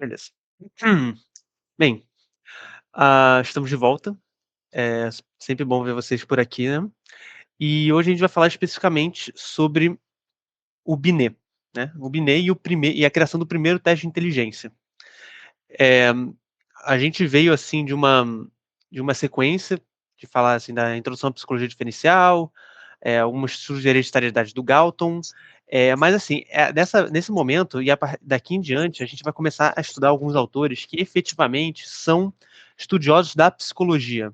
Beleza. Bem, estamos de volta. Sempre bom ver vocês por aqui, né. E hoje a gente vai falar especificamente sobre o Binet, né, o Binet e a criação do primeiro teste de inteligência. Eh, a gente veio, assim, de uma sequência de falar, assim, da introdução à psicologia diferencial, alguns estudos de hereditariedade do Galton, mas assim, nesse momento e daqui em diante, a gente vai começar a estudar alguns autores que efetivamente são estudiosos da psicologia.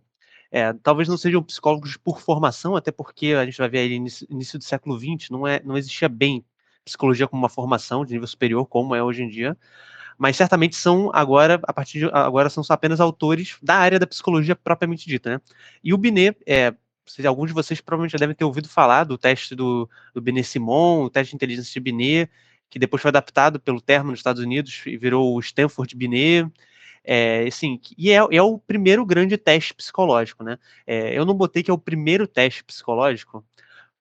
Talvez não sejam psicólogos por formação, até porque a gente vai ver aí início do século XX, não existia bem psicologia como uma formação de nível superior, como é hoje em dia, mas certamente são agora, a partir de agora, são só apenas autores da área da psicologia propriamente dita, né. E o Binet, alguns de vocês provavelmente já devem ter ouvido falar do teste do Binet-Simon, o teste de inteligência de Binet, que depois foi adaptado pelo Termo nos Estados Unidos e virou o Stanford Binet. Assim, é o primeiro grande teste psicológico, né. Eu não botei que é o primeiro teste psicológico,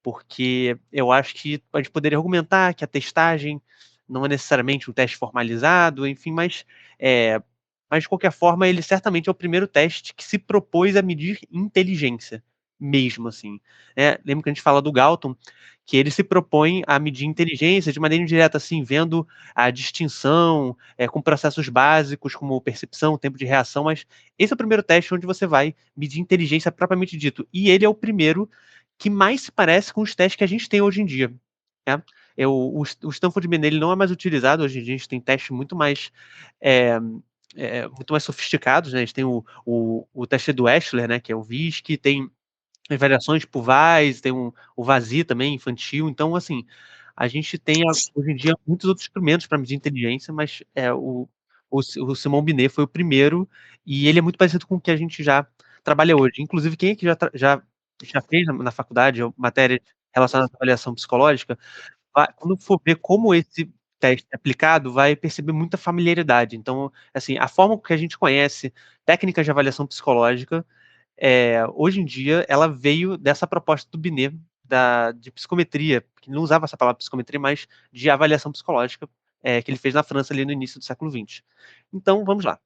porque eu acho que a gente poderia argumentar que a testagem não é necessariamente um teste formalizado, enfim, mas de qualquer forma ele certamente é o primeiro teste que se propôs a medir inteligência, mesmo assim, né. Lembra que a gente fala do Galton, que ele se propõe a medir inteligência de maneira indireta, assim, vendo a distinção, com processos básicos como percepção, tempo de reação, mas esse é o primeiro teste onde você vai medir inteligência propriamente dito, e ele é o primeiro que mais se parece com os testes que a gente tem hoje em dia, né. O Stanford Binet ele não é mais utilizado, hoje em dia a gente tem testes eh muito mais sofisticados, né, a gente tem o teste do Wechsler, né, que é o VISC, tem as variações por VAIS, tem o VASI também, infantil, então assim, a gente tem hoje em dia muitos outros instrumentos para medir inteligência, mas, o Simon Binet foi o primeiro, e ele é muito parecido com o que a gente já trabalha hoje. Inclusive quem aqui já fez na faculdade matéria relacionada à avaliação psicológica, quando for ver como esse teste é aplicado, vai perceber muita familiaridade. Então, assim, a forma que a gente conhece técnicas de avaliação psicológica, hoje em dia, ela veio dessa proposta do Binet, de psicometria, que não usava essa palavra psicometria, mas de avaliação psicológica, que ele fez na França ali no início do século XX. Então, vamos lá.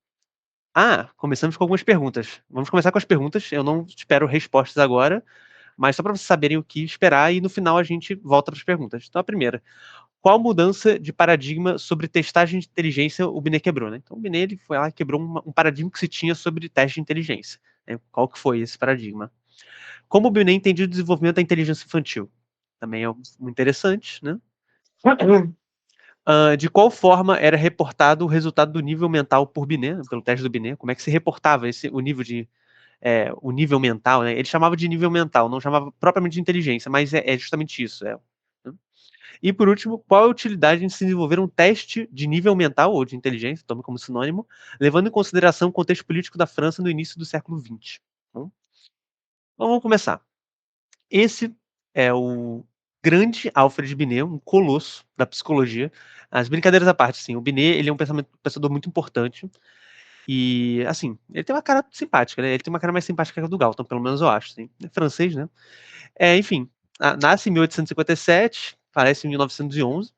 Começamos com algumas perguntas. Vamos começar com as perguntas, eu não espero respostas agora, mas só para vocês saberem o que esperar e no final a gente volta para as perguntas. Então a primeira: qual mudança de paradigma sobre testagem de inteligência o Binet quebrou, né? Então o Binet ele foi lá e quebrou um paradigma que se tinha sobre teste de inteligência, né? Qual que foi esse paradigma? Como o Binet entendia o desenvolvimento da inteligência infantil? Também é interessante, né? De qual forma era reportado o resultado do nível mental por Binet, né, pelo teste do Binet? Como é que se reportava o nível mental, né? Ele chamava de nível mental, não chamava propriamente de inteligência, mas é justamente isso, né? E por último, qual a utilidade em se desenvolver um teste de nível mental ou de inteligência, tome como sinônimo, levando em consideração o contexto político da França no início do século XX? Então vamos começar. Esse é o grande Alfred Binet, um colosso da psicologia. As brincadeiras à parte, assim, o Binet ele é um pensador muito importante e, assim, ele tem uma cara simpática, né, ele tem uma cara mais simpática que a do Galton, pelo menos eu acho, assim. É francês, né. Enfim, nasce em 1857, falece em 1911.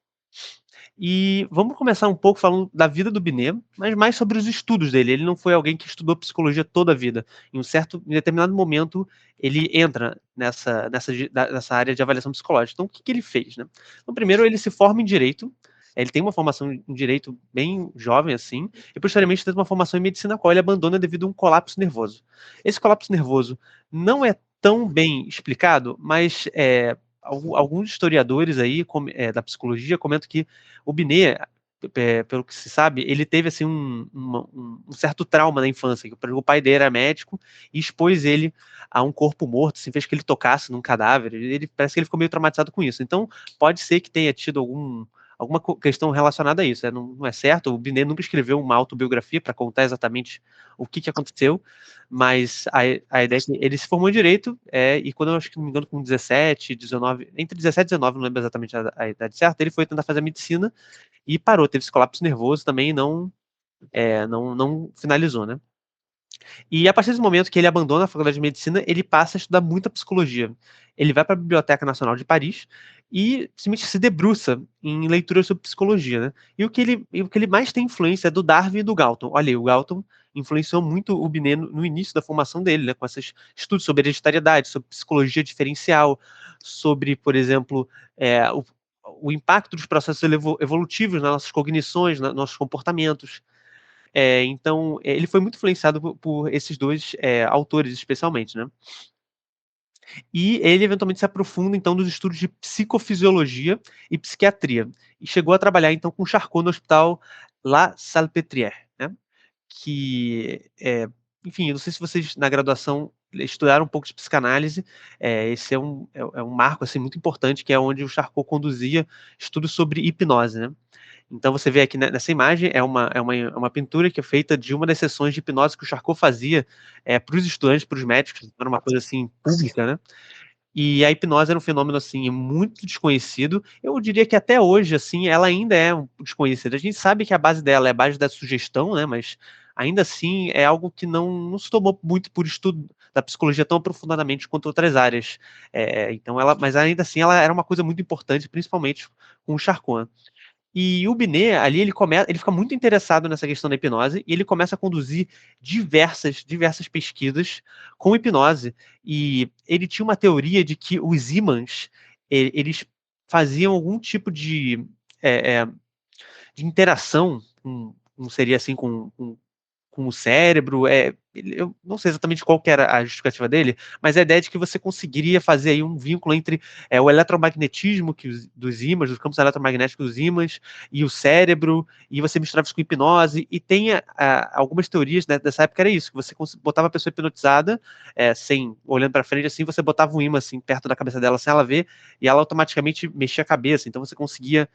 E vamos começar um pouco falando da vida do Binet, mas mais sobre os estudos dele. Ele não foi alguém que estudou psicologia toda a vida. Em determinado momento, ele entra nessa área de avaliação psicológica. Então, o que ele fez, né? Então, primeiro, ele se forma em direito. Ele tem uma formação em direito bem jovem, assim, e posteriormente tem uma formação em medicina, a qual ele abandona devido a um colapso nervoso. Esse colapso nervoso não é tão bem explicado, mas alguns historiadores aí da psicologia comentam que o Binet, pelo que se sabe, ele teve assim um certo trauma na infância, que o pai dele era médico e expôs ele a um corpo morto, assim, fez que ele tocasse num cadáver. Ele parece que ele ficou meio traumatizado com isso. Então, pode ser que tenha tido alguma questão relacionada a isso. Não é certo. O Binet nunca escreveu uma autobiografia para contar exatamente o que aconteceu, mas a ideia é que ele se formou em direito, e quando eu acho que não me engano, com 17, 19, entre 17 e 19, não lembro exatamente a idade certa, ele foi tentar fazer medicina e parou, teve esse colapso nervoso também e não finalizou, né. E a partir desse momento que ele abandona a faculdade de medicina, ele passa a estudar muita psicologia. Ele vai para a Biblioteca Nacional de Paris e simplesmente se debruça em leituras sobre psicologia, né? E o que ele mais tem influência é do Darwin e do Galton. Olha aí, o Galton influenciou muito o Binet no início da formação dele, né? Com esses estudos sobre hereditariedade, sobre psicologia diferencial, sobre, por exemplo, o impacto dos processos evolutivos nas nossas cognições, nos nossos comportamentos. Então, ele foi muito influenciado por esses dois autores, especialmente, né? E ele eventualmente se aprofunda, então, nos estudos de psicofisiologia e psiquiatria. E chegou a trabalhar, então, com Charcot no hospital La Salpêtrière, né? Que, enfim, eu não sei se vocês, na graduação, estudaram um pouco de psicanálise. Esse é um marco, assim, muito importante, que é onde o Charcot conduzia estudos sobre hipnose, né? Então você vê aqui nessa imagem, é uma pintura que é feita de uma das sessões de hipnose que o Charcot fazia para os estudantes, para os médicos, era uma coisa assim pública, né? E a hipnose era um fenômeno assim muito desconhecido. Eu diria que até hoje assim ela ainda é um desconhecida. A gente sabe que a base dela é a base da sugestão, né? Mas ainda assim é algo que não se tomou muito por estudo da psicologia tão aprofundadamente quanto outras áreas. Então mas ainda assim ela era uma coisa muito importante, principalmente com o Charcot. E o Binet, ali, ele fica muito interessado nessa questão da hipnose e ele começa a conduzir diversas pesquisas com hipnose. E ele tinha uma teoria de que os ímãs, eles faziam algum tipo é, é, de interação, não seria assim com o cérebro. Eu não sei exatamente qual que era a justificativa dele, mas a ideia de que você conseguiria fazer aí um vínculo entre o eletromagnetismo dos ímãs, dos campos eletromagnéticos dos ímãs e o cérebro, e você misturava isso com hipnose, e tem algumas teorias, né, dessa época era isso, que você botava a pessoa hipnotizada, sem, olhando para frente assim, você botava um ímã assim, perto da cabeça dela sem ela ver, e ela automaticamente mexia a cabeça, então você conseguia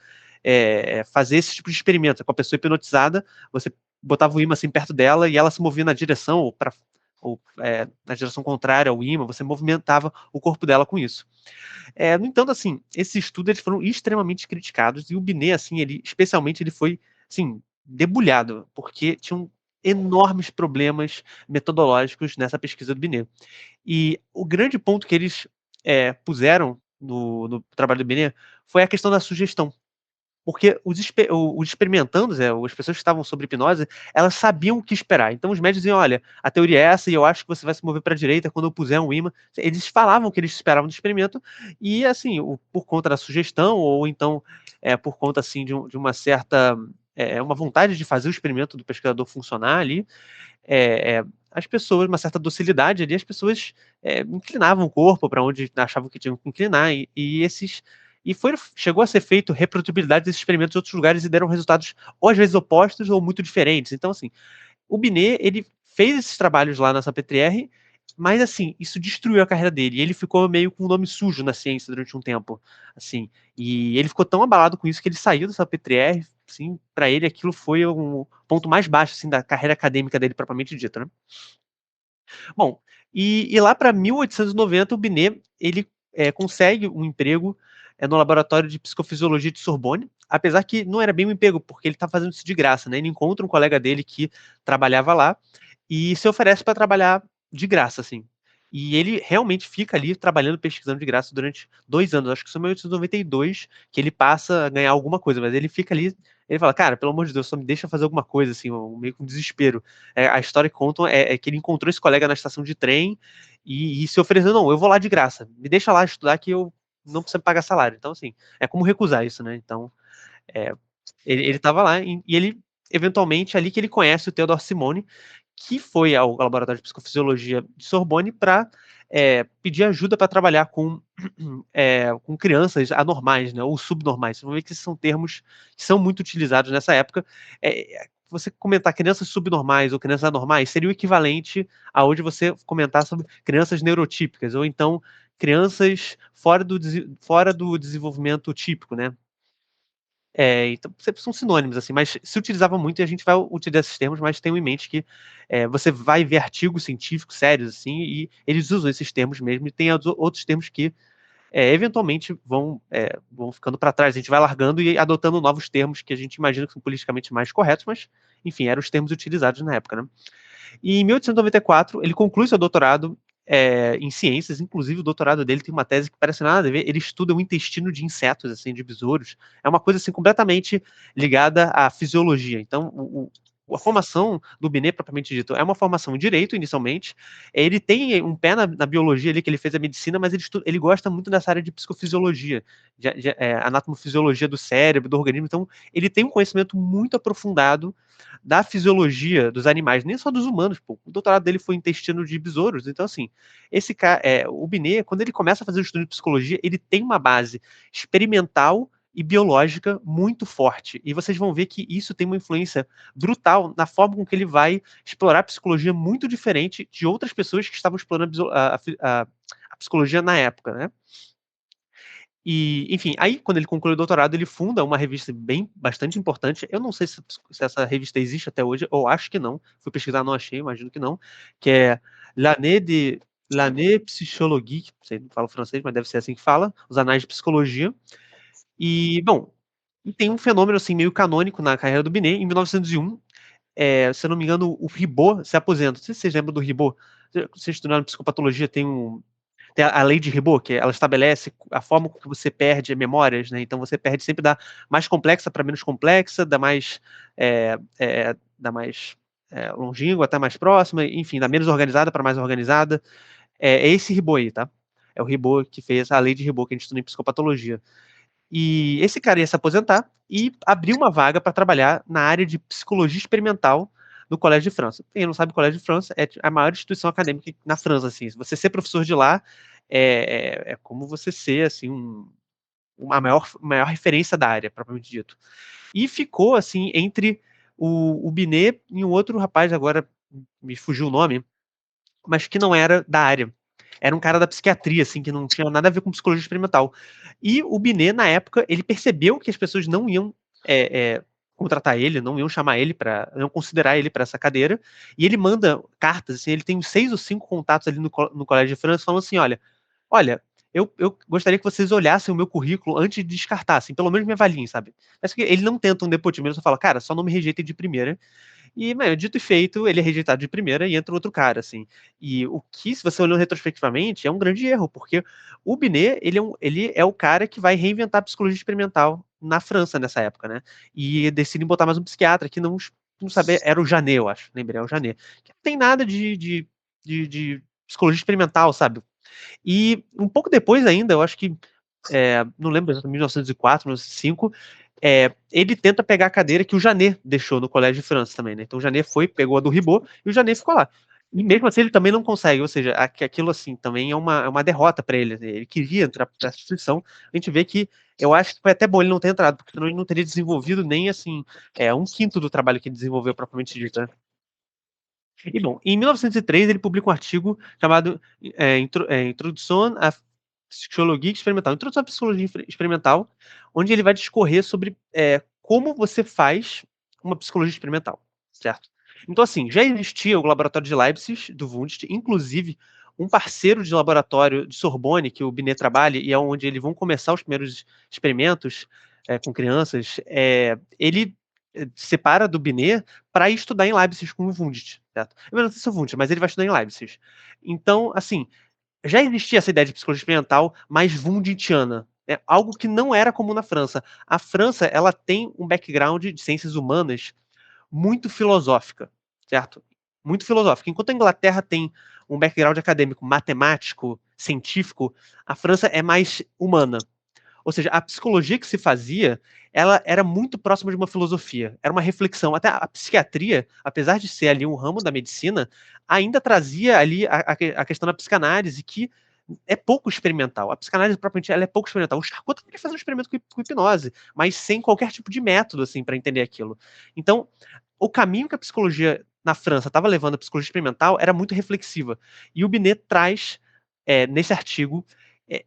fazer esse tipo de experimento, com a pessoa hipnotizada, você botava o ímã assim perto dela e ela se movia na direção ou na direção contrária ao ímã, você movimentava o corpo dela com isso. No entanto, assim, esses estudos eles foram extremamente criticados e o Binet, assim, especialmente, ele foi, assim, debulhado, porque tinham enormes problemas metodológicos nessa pesquisa do Binet. E o grande ponto que eles puseram no trabalho do Binet foi a questão da sugestão. Porque os experimentandos, as pessoas que estavam sobre hipnose, elas sabiam o que esperar. Então os médicos diziam: olha, a teoria é essa e eu acho que você vai se mover para a direita quando eu puser um ímã. Eles falavam o que eles esperavam do experimento e, assim, por conta da sugestão ou então por conta, assim, de uma certa uma vontade de fazer o experimento do pesquisador funcionar ali, as pessoas, uma certa docilidade ali, as pessoas inclinavam o corpo para onde achavam que tinham que inclinar, chegou a ser feito reprodutibilidade desses experimentos em outros lugares e deram resultados ou às vezes opostos ou muito diferentes. Então, assim, o Binet, ele fez esses trabalhos lá na SAPTR, mas, assim, isso destruiu a carreira dele. E ele ficou meio com um nome sujo na ciência durante um tempo, assim. E ele ficou tão abalado com isso que ele saiu da SAPTR, assim, para ele aquilo foi um ponto mais baixo, assim, da carreira acadêmica dele propriamente dita, né? Bom, e lá para 1890 o Binet ele consegue um emprego no laboratório de psicofisiologia de Sorbonne, apesar que não era bem um emprego, porque ele está fazendo isso de graça, né? Ele encontra um colega dele que trabalhava lá e se oferece para trabalhar de graça, assim. E ele realmente fica ali trabalhando, pesquisando de graça durante 2 anos. Acho que são 1892 que ele passa a ganhar alguma coisa, mas ele fica ali. Ele fala, cara, pelo amor de Deus, só me deixa fazer alguma coisa, assim, meio com desespero. A história que contam é que ele encontrou esse colega na estação de trem e se ofereceu, não, eu vou lá de graça, me deixa lá estudar que eu não preciso pagar salário. Então, assim, é como recusar isso, né? Então, é, ele estava lá e ele, eventualmente, ali que ele conhece o Theodore Simone, que foi ao laboratório de psicofisiologia de Sorbonne para pedir ajuda para trabalhar com crianças anormais, né, ou subnormais. Você vai ver que esses são termos que são muito utilizados nessa época. Você comentar crianças subnormais ou crianças anormais seria o equivalente a hoje você comentar sobre crianças neurotípicas, ou então crianças fora do desenvolvimento típico, né? Então sempre são sinônimos, assim, mas se utilizava muito e a gente vai utilizar esses termos, mas tenham em mente que você vai ver artigos científicos sérios, assim, e eles usam esses termos mesmo, e tem outros termos que eventualmente vão ficando para trás, a gente vai largando e adotando novos termos que a gente imagina que são politicamente mais corretos, mas, enfim, eram os termos utilizados na época, né? E em 1894, ele conclui seu doutorado em ciências, inclusive o doutorado dele tem uma tese que parece nada a ver, ele estuda o intestino de insetos, assim, de besouros, é uma coisa assim completamente ligada à fisiologia. Então, a formação do Binet, propriamente dito, é uma formação em direito, inicialmente. Ele tem um pé na biologia ali, que ele fez a medicina, mas ele gosta muito dessa área de psicofisiologia, anatomofisiologia do cérebro, do organismo. Então, ele tem um conhecimento muito aprofundado da fisiologia dos animais, nem só dos humanos. Pô. O doutorado dele foi em intestino de besouros. Então, assim, o Binet, quando ele começa a fazer o estudo de psicologia, ele tem uma base experimental e biológica muito forte. E vocês vão ver que isso tem uma influência brutal na forma com que ele vai explorar a psicologia muito diferente de outras pessoas que estavam explorando a psicologia na época, né? E, enfim, aí quando ele conclui o doutorado, ele funda uma revista bastante importante. Eu não sei se essa revista existe até hoje, ou acho que não. Fui pesquisar, não achei, imagino que não. Que é L'Année Psychologique, não sei, não falo francês, mas deve ser assim que fala, os Anais de Psicologia. E, bom, tem um fenômeno assim meio canônico na carreira do Binet. Em 1901, se eu não me engano, o Ribot se aposenta. Não sei se vocês lembram do Ribot. Vocês estudaram psicopatologia, tem a lei de Ribot, que ela estabelece a forma com que você perde memórias, né? Então você perde sempre da mais complexa para menos complexa, da mais longínqua até mais próxima, enfim, da menos organizada para mais organizada. É esse Ribot aí, tá? É o Ribot que fez a lei de Ribot que a gente estuda em psicopatologia. E esse cara ia se aposentar e abriu uma vaga para trabalhar na área de psicologia experimental no Colégio de França. Quem não sabe, o Colégio de França é a maior instituição acadêmica na França, assim. Se você ser professor de lá, é como você ser, assim, uma maior referência da área, propriamente dito. E ficou, assim, entre o Binet e um outro rapaz, agora me fugiu o nome, mas que não era da área. Era um cara da psiquiatria, assim, que não tinha nada a ver com psicologia experimental. E o Binet, na época, ele percebeu que as pessoas não iam contratar ele, não iam chamar ele para, não considerar ele para essa cadeira, e ele manda cartas, assim, ele tem uns 6 ou 5 contatos ali no Colégio de França, falando assim, olha, eu gostaria que vocês olhassem o meu currículo antes de descartar, assim, pelo menos me avaliem, sabe? Mas que ele não tenta um nepotismo, ele só fala, cara, só não me rejeitem de primeira, e, mano, dito e feito, ele é rejeitado de primeira e entra outro cara, assim. E o que, se você olhando retrospectivamente, é um grande erro, porque o Binet, ele é o cara que vai reinventar a psicologia experimental na França nessa época, né? E decidem botar mais um psiquiatra que não sabia, era o Janet, eu acho, lembrei, é o Janet. Que não tem nada de psicologia experimental, sabe? E um pouco depois ainda, eu acho que, não lembro exatamente, 1904, 1905, ele tenta pegar a cadeira que o Janet deixou no Colégio de França também, né? Então o Janet foi, pegou a do Ribot e o Janet ficou lá. E mesmo assim ele também não consegue, ou seja, aquilo assim também é uma derrota para ele. Né? Ele queria entrar para essa instituição. A gente vê que eu acho que foi até bom ele não ter entrado, porque senão ele não teria desenvolvido nem assim um quinto do trabalho que ele desenvolveu propriamente dito. Né? E bom, em 1903 ele publica um artigo chamado Introdução à Psicologia Experimental, Introdução à Psicologia Experimental, onde ele vai discorrer sobre como você faz uma psicologia experimental, certo? Então, assim, já existia o laboratório de Leipzig, do Wundt, inclusive um parceiro de laboratório de Sorbonne, que o Binet trabalha, e é onde eles vão começar os primeiros experimentos com crianças, ele separa do Binet para estudar em Leipzig com o Wundt, certo? Eu não sei se é o Wundt, mas ele vai estudar em Leipzig. Então, assim, já existia essa ideia de psicologia experimental mais wundtiana, algo que não era comum na França. A França, ela tem um background de ciências humanas muito filosófica, certo? Muito filosófica. Enquanto a Inglaterra tem um background acadêmico, matemático, científico, a França é mais humana. Ou seja, a psicologia que se fazia, ela era muito próxima de uma filosofia, era uma reflexão. Até a psiquiatria, apesar de ser ali um ramo da medicina, ainda trazia ali a questão da psicanálise, que é pouco experimental. A psicanálise propriamente ela é pouco experimental. O Charcot também faz um experimento com hipnose, mas sem qualquer tipo de método assim para entender aquilo. Então, o caminho que a psicologia na França estava levando a psicologia experimental era muito reflexiva. E o Binet traz nesse artigo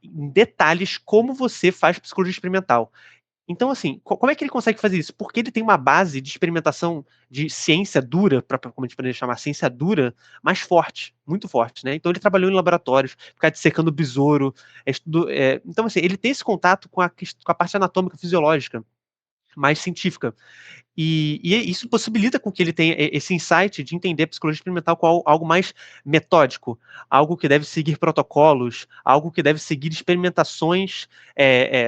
em detalhes como você faz psicologia experimental. Então, assim, como é que ele consegue fazer isso? Porque ele tem uma base de experimentação de ciência dura, como a gente poderia chamar, ciência dura, mais forte, muito forte, né? Então ele trabalhou em laboratórios, ficar dissecando besouro, então, assim, ele tem esse contato com a parte anatômica fisiológica. mais científica. E isso possibilita com que ele tenha esse insight de entender a psicologia experimental como algo mais metódico, algo que deve seguir protocolos, algo que deve seguir experimentações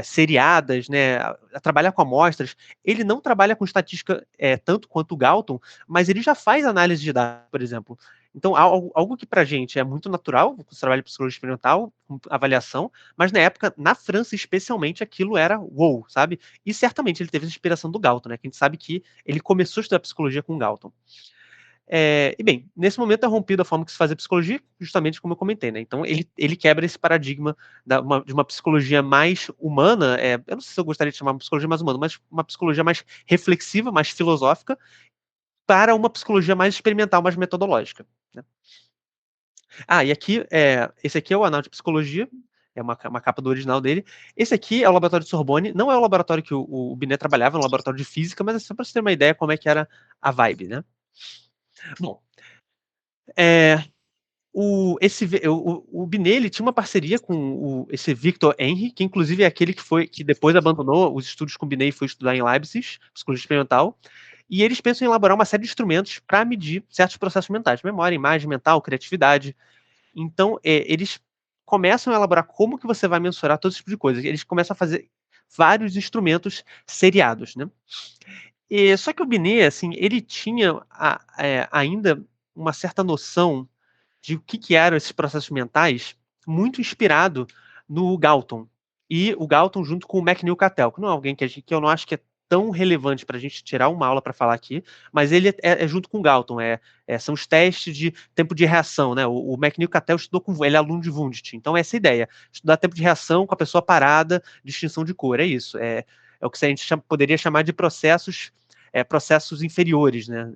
seriadas, né, a trabalhar com amostras. Ele não trabalha com estatística tanto quanto o Galton, mas ele já faz análise de dados, por exemplo. Então, algo que para a gente é muito natural, o trabalho de psicologia experimental, com avaliação, mas na época, na França especialmente, aquilo era wow, sabe? E certamente ele teve essa inspiração do Galton, né? Que a gente sabe que ele começou a estudar psicologia com o Galton. E bem, nesse momento é rompido a forma que se fazia psicologia, justamente como eu comentei, né? Então ele quebra esse paradigma de uma psicologia mais humana, eu não sei se eu gostaria de chamar uma psicologia mais humana, mas uma psicologia mais reflexiva, mais filosófica, para uma psicologia mais experimental, mais metodológica, né? E aqui, esse aqui é o Anal de Psicologia, é uma capa do original dele. Esse aqui é o laboratório de Sorbonne, não é o laboratório que o Binet trabalhava, é um laboratório de física, mas é só para você ter uma ideia como é que era a vibe, né? Bom, o Binet ele tinha uma parceria com esse Victor Henry, que inclusive é aquele que depois abandonou os estudos com o Binet e foi estudar em Leipzig, psicologia experimental, e eles pensam em elaborar uma série de instrumentos para medir certos processos mentais, memória, imagem mental, criatividade. Então, eles começam a elaborar como que você vai mensurar todo esse tipo de coisa. Eles começam a fazer vários instrumentos seriados, né? Só que o Binet, assim, ele tinha ainda uma certa noção de o que eram esses processos mentais, muito inspirado no Galton. E o Galton junto com o McNeil Cattell, que não é alguém que eu não acho que é tão relevante para a gente tirar uma aula para falar aqui, mas ele é junto com o Galton, são os testes de tempo de reação, né? O McNeil Cattell estudou com ele é aluno de Wundt, então essa é a ideia, estudar tempo de reação com a pessoa parada, distinção de cor, é isso, é o que a gente poderia chamar de processos inferiores, né?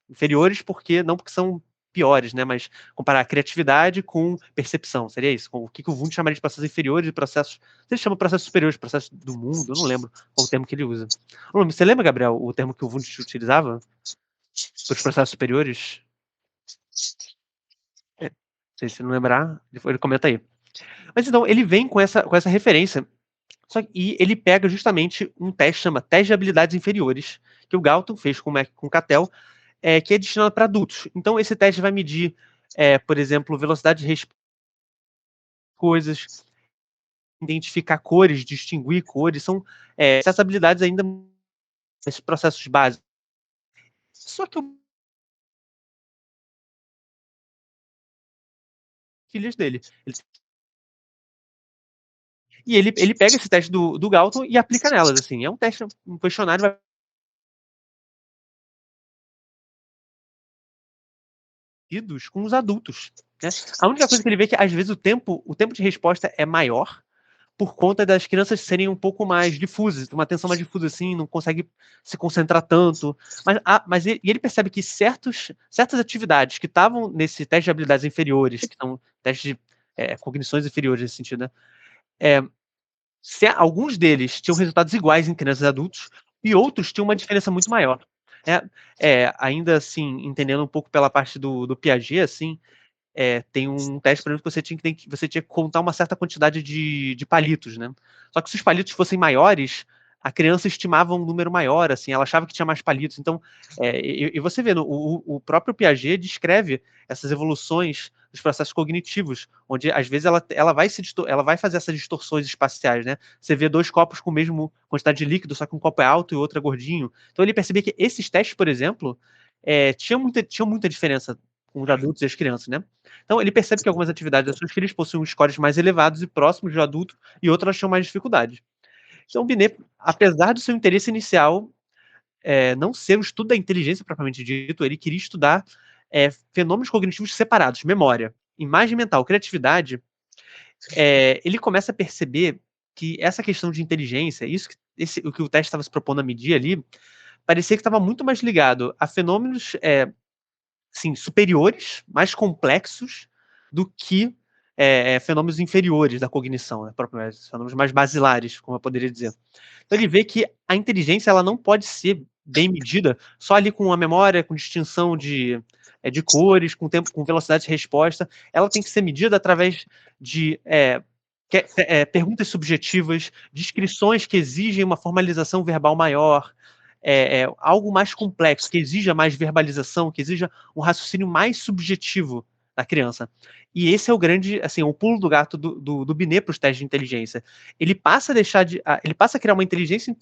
Inferiores porque são piores, né? Mas comparar criatividade com percepção, seria isso? O que o Wundt chamaria de processos inferiores e processos. Ele chama processos superiores, processos do mundo, eu não lembro qual o termo que ele usa. Você lembra, Gabriel, o termo que o Wundt utilizava para os processos superiores? Se não lembrar, ele comenta aí. Mas então, ele vem com essa referência. E ele pega justamente um teste, chama teste de habilidades inferiores, que o Galton fez com o Cattell, que é destinado para adultos. Então, esse teste vai medir, por exemplo, velocidade de resposta, coisas, identificar cores, distinguir cores, são essas habilidades ainda, esses processos básicos. Só que filhas dele. Ele pega esse teste do Galton e aplica nelas, assim. É um teste, um questionário com os adultos, né? A única coisa que ele vê é que, às vezes, o tempo de resposta é maior, por conta das crianças serem um pouco mais difusas, uma atenção mais difusa, assim, não consegue se concentrar tanto. Mas ele percebe que certas atividades que estavam nesse teste de habilidades inferiores, que são testes de cognições inferiores nesse sentido, né? Alguns deles tinham resultados iguais em crianças e adultos, e outros tinham uma diferença muito maior. Ainda assim, entendendo um pouco pela parte do Piaget, assim, tem um teste, por exemplo, que você tinha que contar uma certa quantidade de palitos, né? Só que se os palitos fossem maiores, a criança estimava um número maior, assim, ela achava que tinha mais palitos. Então, e você vê, o próprio Piaget descreve essas evoluções dos processos cognitivos, onde às vezes ela vai fazer essas distorções espaciais, né? Você vê dois copos com a mesma quantidade de líquido, só que um copo é alto e o outro é gordinho. Então ele percebia que esses testes, por exemplo, tinham muita diferença com os adultos e as crianças, né? Então ele percebe que algumas atividades das suas filhas possuem scores mais elevados e próximos do adulto, e outras tinham mais dificuldade. Então o Binet, apesar do seu interesse inicial não ser o estudo da inteligência propriamente dito, ele queria estudar fenômenos cognitivos separados, memória, imagem mental, criatividade. Ele começa a perceber que essa questão de inteligência, o que o teste estava se propondo a medir ali, parecia que estava muito mais ligado a fenômenos assim, superiores, mais complexos, do que fenômenos inferiores da cognição, né, fenômenos mais basilares, como eu poderia dizer. Então ele vê que a inteligência ela não pode ser bem medida só ali com a memória, com distinção de cores, com tempo, com velocidade de resposta. Ela tem que ser medida através de perguntas subjetivas, descrições que exigem uma formalização verbal maior, algo mais complexo, que exija mais verbalização, que exija um raciocínio mais subjetivo da criança. E esse é o grande, assim, o pulo do gato do Binet para os testes de inteligência. Ele passa a criar uma inteligência,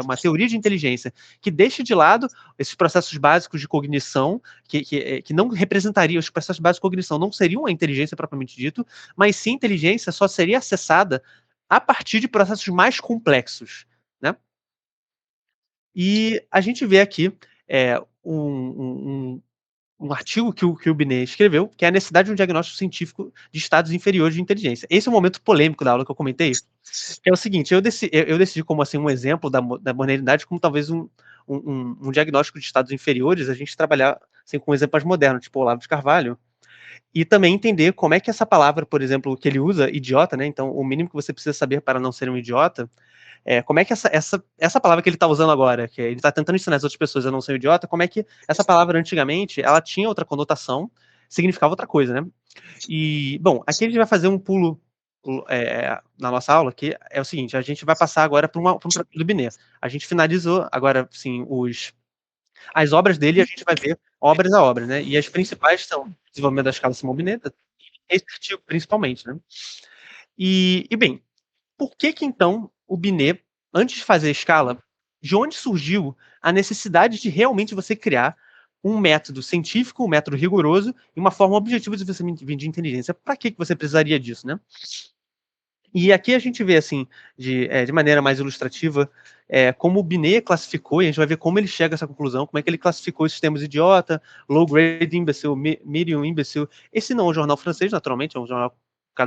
uma teoria de inteligência que deixe de lado esses processos básicos de cognição, que não representariam, os processos básicos de cognição não seriam a inteligência propriamente dito, mas sim a inteligência só seria acessada a partir de processos mais complexos, né? E a gente vê aqui um artigo que o Binet escreveu, que é a necessidade de um diagnóstico científico de estados inferiores de inteligência. Esse é o momento polêmico da aula que eu comentei, que é o seguinte: eu decidi como assim um exemplo da modernidade, como talvez um diagnóstico de estados inferiores, a gente trabalhar assim, com exemplos modernos, tipo Olavo de Carvalho, e também entender como é que essa palavra, por exemplo, que ele usa, idiota, né? Então, o mínimo que você precisa saber para não ser um idiota, como é que essa palavra que ele está usando agora, que ele está tentando ensinar as outras pessoas a não ser um idiota, como é que essa palavra antigamente ela tinha outra conotação, significava outra coisa, né? E, bom, aqui a gente vai fazer um pulo na nossa aula, que é o seguinte: a gente vai passar agora para um trabalho do Binet. A gente finalizou agora, sim, as obras dele, e a gente vai ver obras a obras, né? E as principais são Desenvolvimento da Escala Simon-Binet, esse artigo principalmente, né? E bem, por que então o Binet, antes de fazer a escala, de onde surgiu a necessidade de realmente você criar um método científico, um método rigoroso e uma forma objetiva de você medir inteligência? Para que você precisaria disso, né? E aqui a gente vê, assim, de maneira mais ilustrativa, como o Binet classificou, e a gente vai ver como ele chega a essa conclusão, como é que ele classificou os sistemas idiota, low grade imbecile, medium imbecile. Esse não é um jornal francês, naturalmente, é um jornal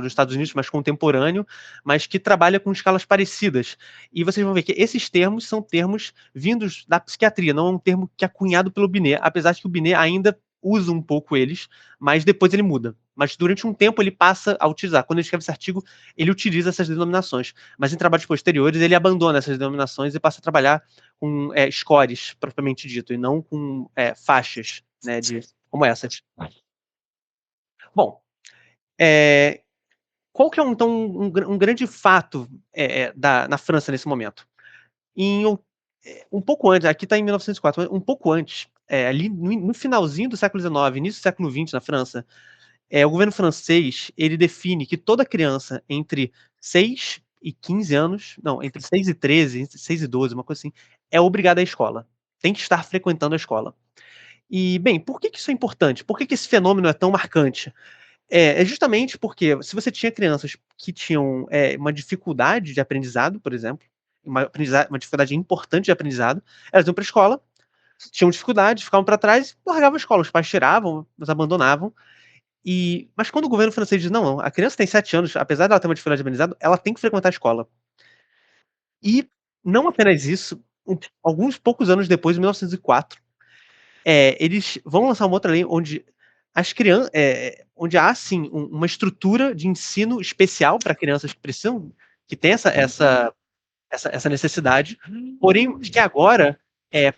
dos Estados Unidos, mas contemporâneo, mas que trabalha com escalas parecidas. E vocês vão ver que esses termos são termos vindos da psiquiatria, não é um termo que é cunhado pelo Binet, apesar de que o Binet ainda usa um pouco eles, mas depois ele muda. Mas durante um tempo ele passa a utilizar. Quando ele escreve esse artigo, ele utiliza essas denominações. Mas em trabalhos posteriores, ele abandona essas denominações e passa a trabalhar com scores, propriamente dito, e não com faixas, né, como essas. Bom, qual que é, então, um grande fato na França nesse momento? Um pouco antes, aqui está em 1904, um pouco antes, ali no finalzinho do século XIX, início do século XX na França, o governo francês, ele define que toda criança entre 6 e 15 anos, não, entre 6 e 13, entre 6 e 12, uma coisa assim, é obrigada à escola. Tem que estar frequentando a escola. E, bem, por que isso é importante? Por que esse fenômeno é tão marcante? Justamente porque se você tinha crianças que tinham uma dificuldade de aprendizado, por exemplo, uma dificuldade importante de aprendizado, elas iam para a escola, tinham dificuldade, ficavam para trás e largavam a escola. Os pais tiravam, os abandonavam. Mas quando o governo francês diz: não, a criança tem 7 anos, apesar dela ter uma dificuldade de aprendizado, ela tem que frequentar a escola. E não apenas isso, alguns poucos anos depois, em 1904, eles vão lançar uma outra lei onde onde há sim uma estrutura de ensino especial para crianças que precisam, que tem essa necessidade, porém que agora,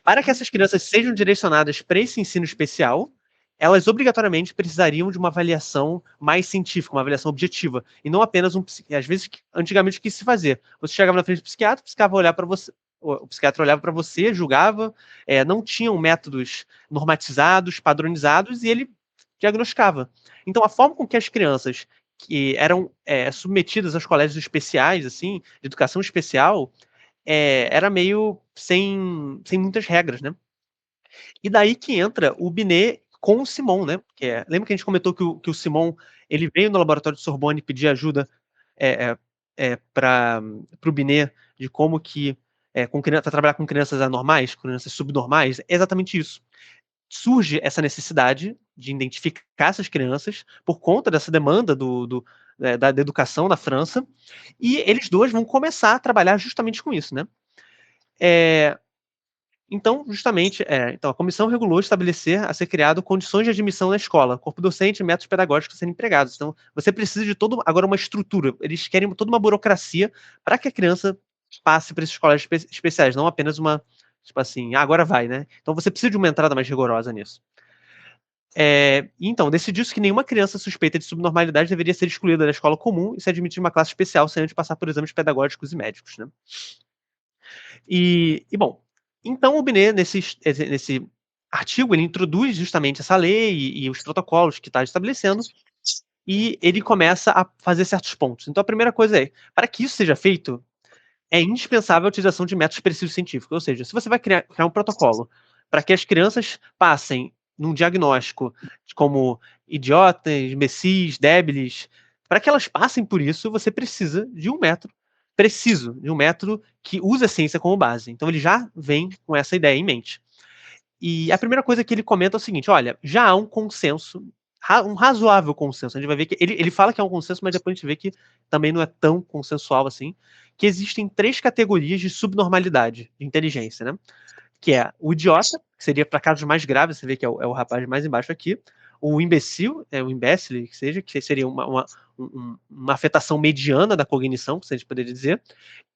para que essas crianças sejam direcionadas para esse ensino especial, elas obrigatoriamente precisariam de uma avaliação mais científica, uma avaliação objetiva, e não apenas às vezes, antigamente o que se fazia? Você chegava na frente do psiquiatra, o psiquiatra olhava para você, julgava, não tinham métodos normatizados, padronizados, e ele diagnosticava. Então, a forma com que as crianças que eram submetidas aos colégios especiais, assim, de educação especial, era meio sem muitas regras, né? E daí que entra o Binet com o Simon, né? Lembra que a gente comentou que o Simon ele veio no laboratório de Sorbonne pedir ajuda para o Binet de como que para trabalhar com crianças anormais, com crianças subnormais? É exatamente isso. Surge essa necessidade de identificar essas crianças por conta dessa demanda da educação na França, e eles dois vão começar a trabalhar justamente com isso, né? Então, justamente, então a comissão regulou estabelecer a ser criado condições de admissão na escola, corpo docente e métodos pedagógicos a serem empregados. Então, você precisa de agora uma estrutura. Eles querem toda uma burocracia para que a criança passe para esses colégios especiais, não apenas tipo assim, agora vai, né? Então você precisa de uma entrada mais rigorosa nisso. Então, decidiu-se que nenhuma criança suspeita de subnormalidade deveria ser excluída da escola comum e se admitir em uma classe especial sem antes passar por exames pedagógicos e médicos, né? Bom, então o Binet, nesse artigo, ele introduz justamente essa lei e os protocolos que está estabelecendo, e ele começa a fazer certos pontos. Então, a primeira coisa é, para que isso seja feito, é indispensável a utilização de métodos precisos científicos. Ou seja, se você vai criar um protocolo para que as crianças passem num diagnóstico como idiotas, imbecis, débeis, para que elas passem por isso, você precisa de um método preciso, de um método que use a ciência como base. Então ele já vem com essa ideia em mente. E a primeira coisa que ele comenta é o seguinte: olha, já há um consenso, um razoável consenso. A gente vai ver que ele fala que é um consenso, mas depois a gente vê que também não é tão consensual assim. Que existem 3 categorias de subnormalidade de inteligência, né? Que é o idiota, que seria para casos mais graves, você vê que é o rapaz mais embaixo aqui. O imbecil, o imbécil, que seria uma afetação mediana da cognição, se a gente poderia dizer.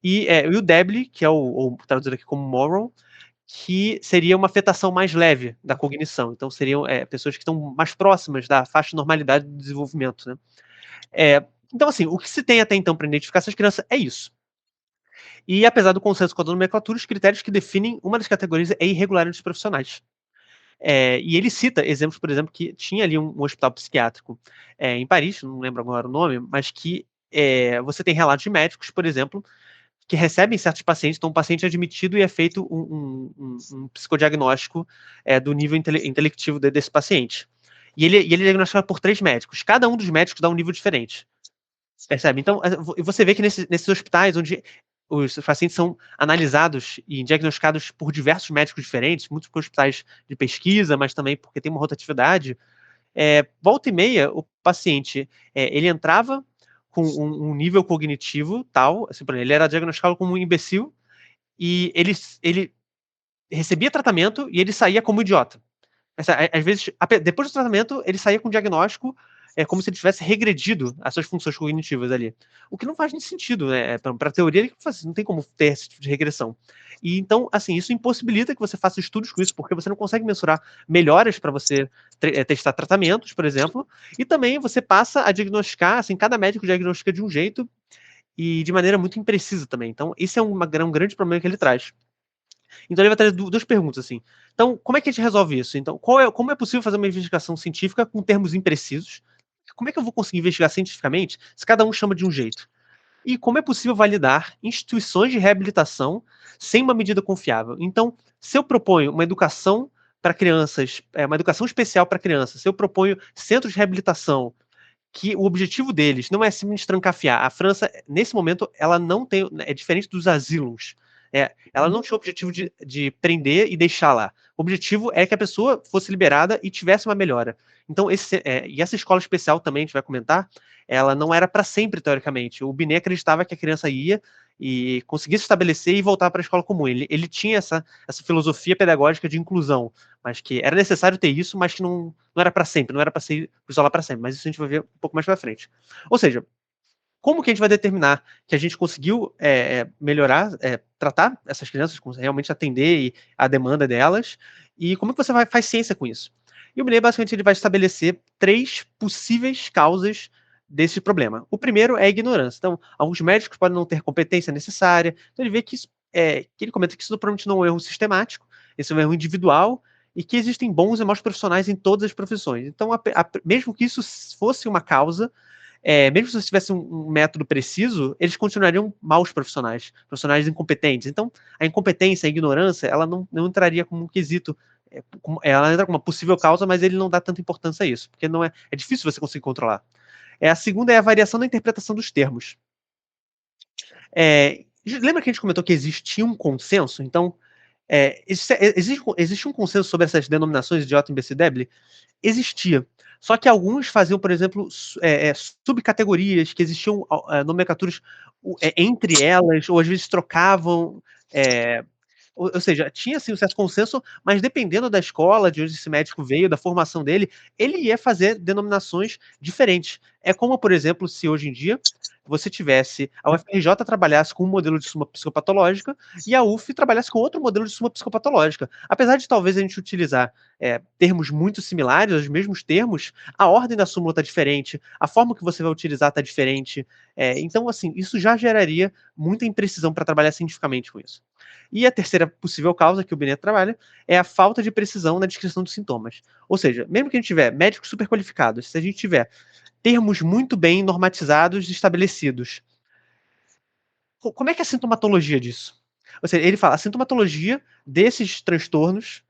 E o débil, que é ou traduzido aqui como moron, que seria uma afetação mais leve da cognição. Então, seriam pessoas que estão mais próximas da faixa de normalidade do desenvolvimento, né? Então, assim, o que se tem até então para identificar essas crianças é isso. E apesar do consenso com a nomenclatura, os critérios que definem uma das categorias é irregularidades profissionais. E ele cita exemplos, por exemplo, que tinha ali um hospital psiquiátrico em Paris, não lembro agora o nome, mas que você tem relatos de médicos, por exemplo, que recebem certos pacientes, então um paciente é admitido e é feito um psicodiagnóstico do nível intelectivo desse paciente. E ele é diagnosticado por 3 médicos. Cada um dos médicos dá um nível diferente. Percebe? Então, você vê que nesses hospitais onde os pacientes são analisados e diagnosticados por diversos médicos diferentes, muitos por hospitais de pesquisa, mas também porque tem uma rotatividade, volta e meia, o paciente, ele entrava com um nível cognitivo tal, assim, por exemplo, ele era diagnosticado como um imbecil e ele recebia tratamento e ele saía como idiota. Às vezes, depois do tratamento, ele saía com um diagnóstico como se ele tivesse regredido as suas funções cognitivas ali. O que não faz nem sentido, né? Para a teoria, não tem como ter esse tipo de regressão. E então, assim, isso impossibilita que você faça estudos com isso, porque você não consegue mensurar melhoras para você testar tratamentos, por exemplo, e também você passa a diagnosticar, assim, cada médico diagnostica de um jeito e de maneira muito imprecisa também. Então, isso é um grande problema que ele traz. Então ele vai trazer duas perguntas, assim. Então, como é que a gente resolve isso? Então, como é possível fazer uma investigação científica com termos imprecisos? Como é que eu vou conseguir investigar cientificamente se cada um chama de um jeito? E como é possível validar instituições de reabilitação sem uma medida confiável? Então, se eu proponho uma educação para crianças, uma educação especial para crianças, se eu proponho centros de reabilitação, que o objetivo deles não é simplesmente trancafiar. A França, nesse momento, ela não tem. É diferente dos asilos. Ela não tinha o objetivo de prender e deixar lá. O objetivo é que a pessoa fosse liberada e tivesse uma melhora. Então, e essa escola especial também, a gente vai comentar, ela não era para sempre, teoricamente. O Binet acreditava que a criança ia e conseguisse estabelecer e voltar para a escola comum. Ele tinha essa filosofia pedagógica de inclusão, mas que era necessário ter isso, mas que não era para sempre, não era para ser isolar para sempre. Mas isso a gente vai ver um pouco mais para frente. Ou seja, como que a gente vai determinar que a gente conseguiu melhorar, tratar essas crianças, realmente atender a demanda delas, e como que você faz ciência com isso? E o Binet, basicamente, ele vai estabelecer 3 possíveis causas desse problema. O primeiro é a ignorância. Então, alguns médicos podem não ter competência necessária. Então, ele vê que que ele comenta que isso provavelmente não é um erro sistemático, esse é um erro individual, e que existem bons e maus profissionais em todas as profissões. Então, mesmo que isso fosse uma causa, mesmo se você tivesse um método preciso, eles continuariam maus profissionais, profissionais incompetentes. Então, a incompetência, a ignorância, ela não entraria como um quesito, ela entra como uma possível causa, mas ele não dá tanta importância a isso, porque não é difícil você conseguir controlar. A segunda é a variação da interpretação dos termos. Lembra que a gente comentou que existia um consenso? Então, existe um consenso sobre essas denominações idiota, imbecil, débil? Existia. Só que alguns faziam, por exemplo, subcategorias, que existiam nomenclaturas entre elas, ou às vezes trocavam. Ou seja, tinha assim, um certo consenso, mas dependendo da escola, de onde esse médico veio, da formação dele, ele ia fazer denominações diferentes. É como, por exemplo, se hoje em dia você tivesse a UFRJ trabalhasse com um modelo de súmula psicopatológica e a UF trabalhasse com outro modelo de súmula psicopatológica. Apesar de talvez a gente utilizar termos muito similares, os mesmos termos, a ordem da súmula está diferente, a forma que você vai utilizar está diferente. Então, assim, isso já geraria muita imprecisão para trabalhar cientificamente com isso. E a terceira possível causa que o Binet trabalha é a falta de precisão na descrição dos sintomas. Ou seja, mesmo que a gente tiver médicos super qualificados, se a gente tiver termos muito bem normatizados e estabelecidos, como é que é a sintomatologia disso? Ou seja, ele fala, a sintomatologia desses transtornos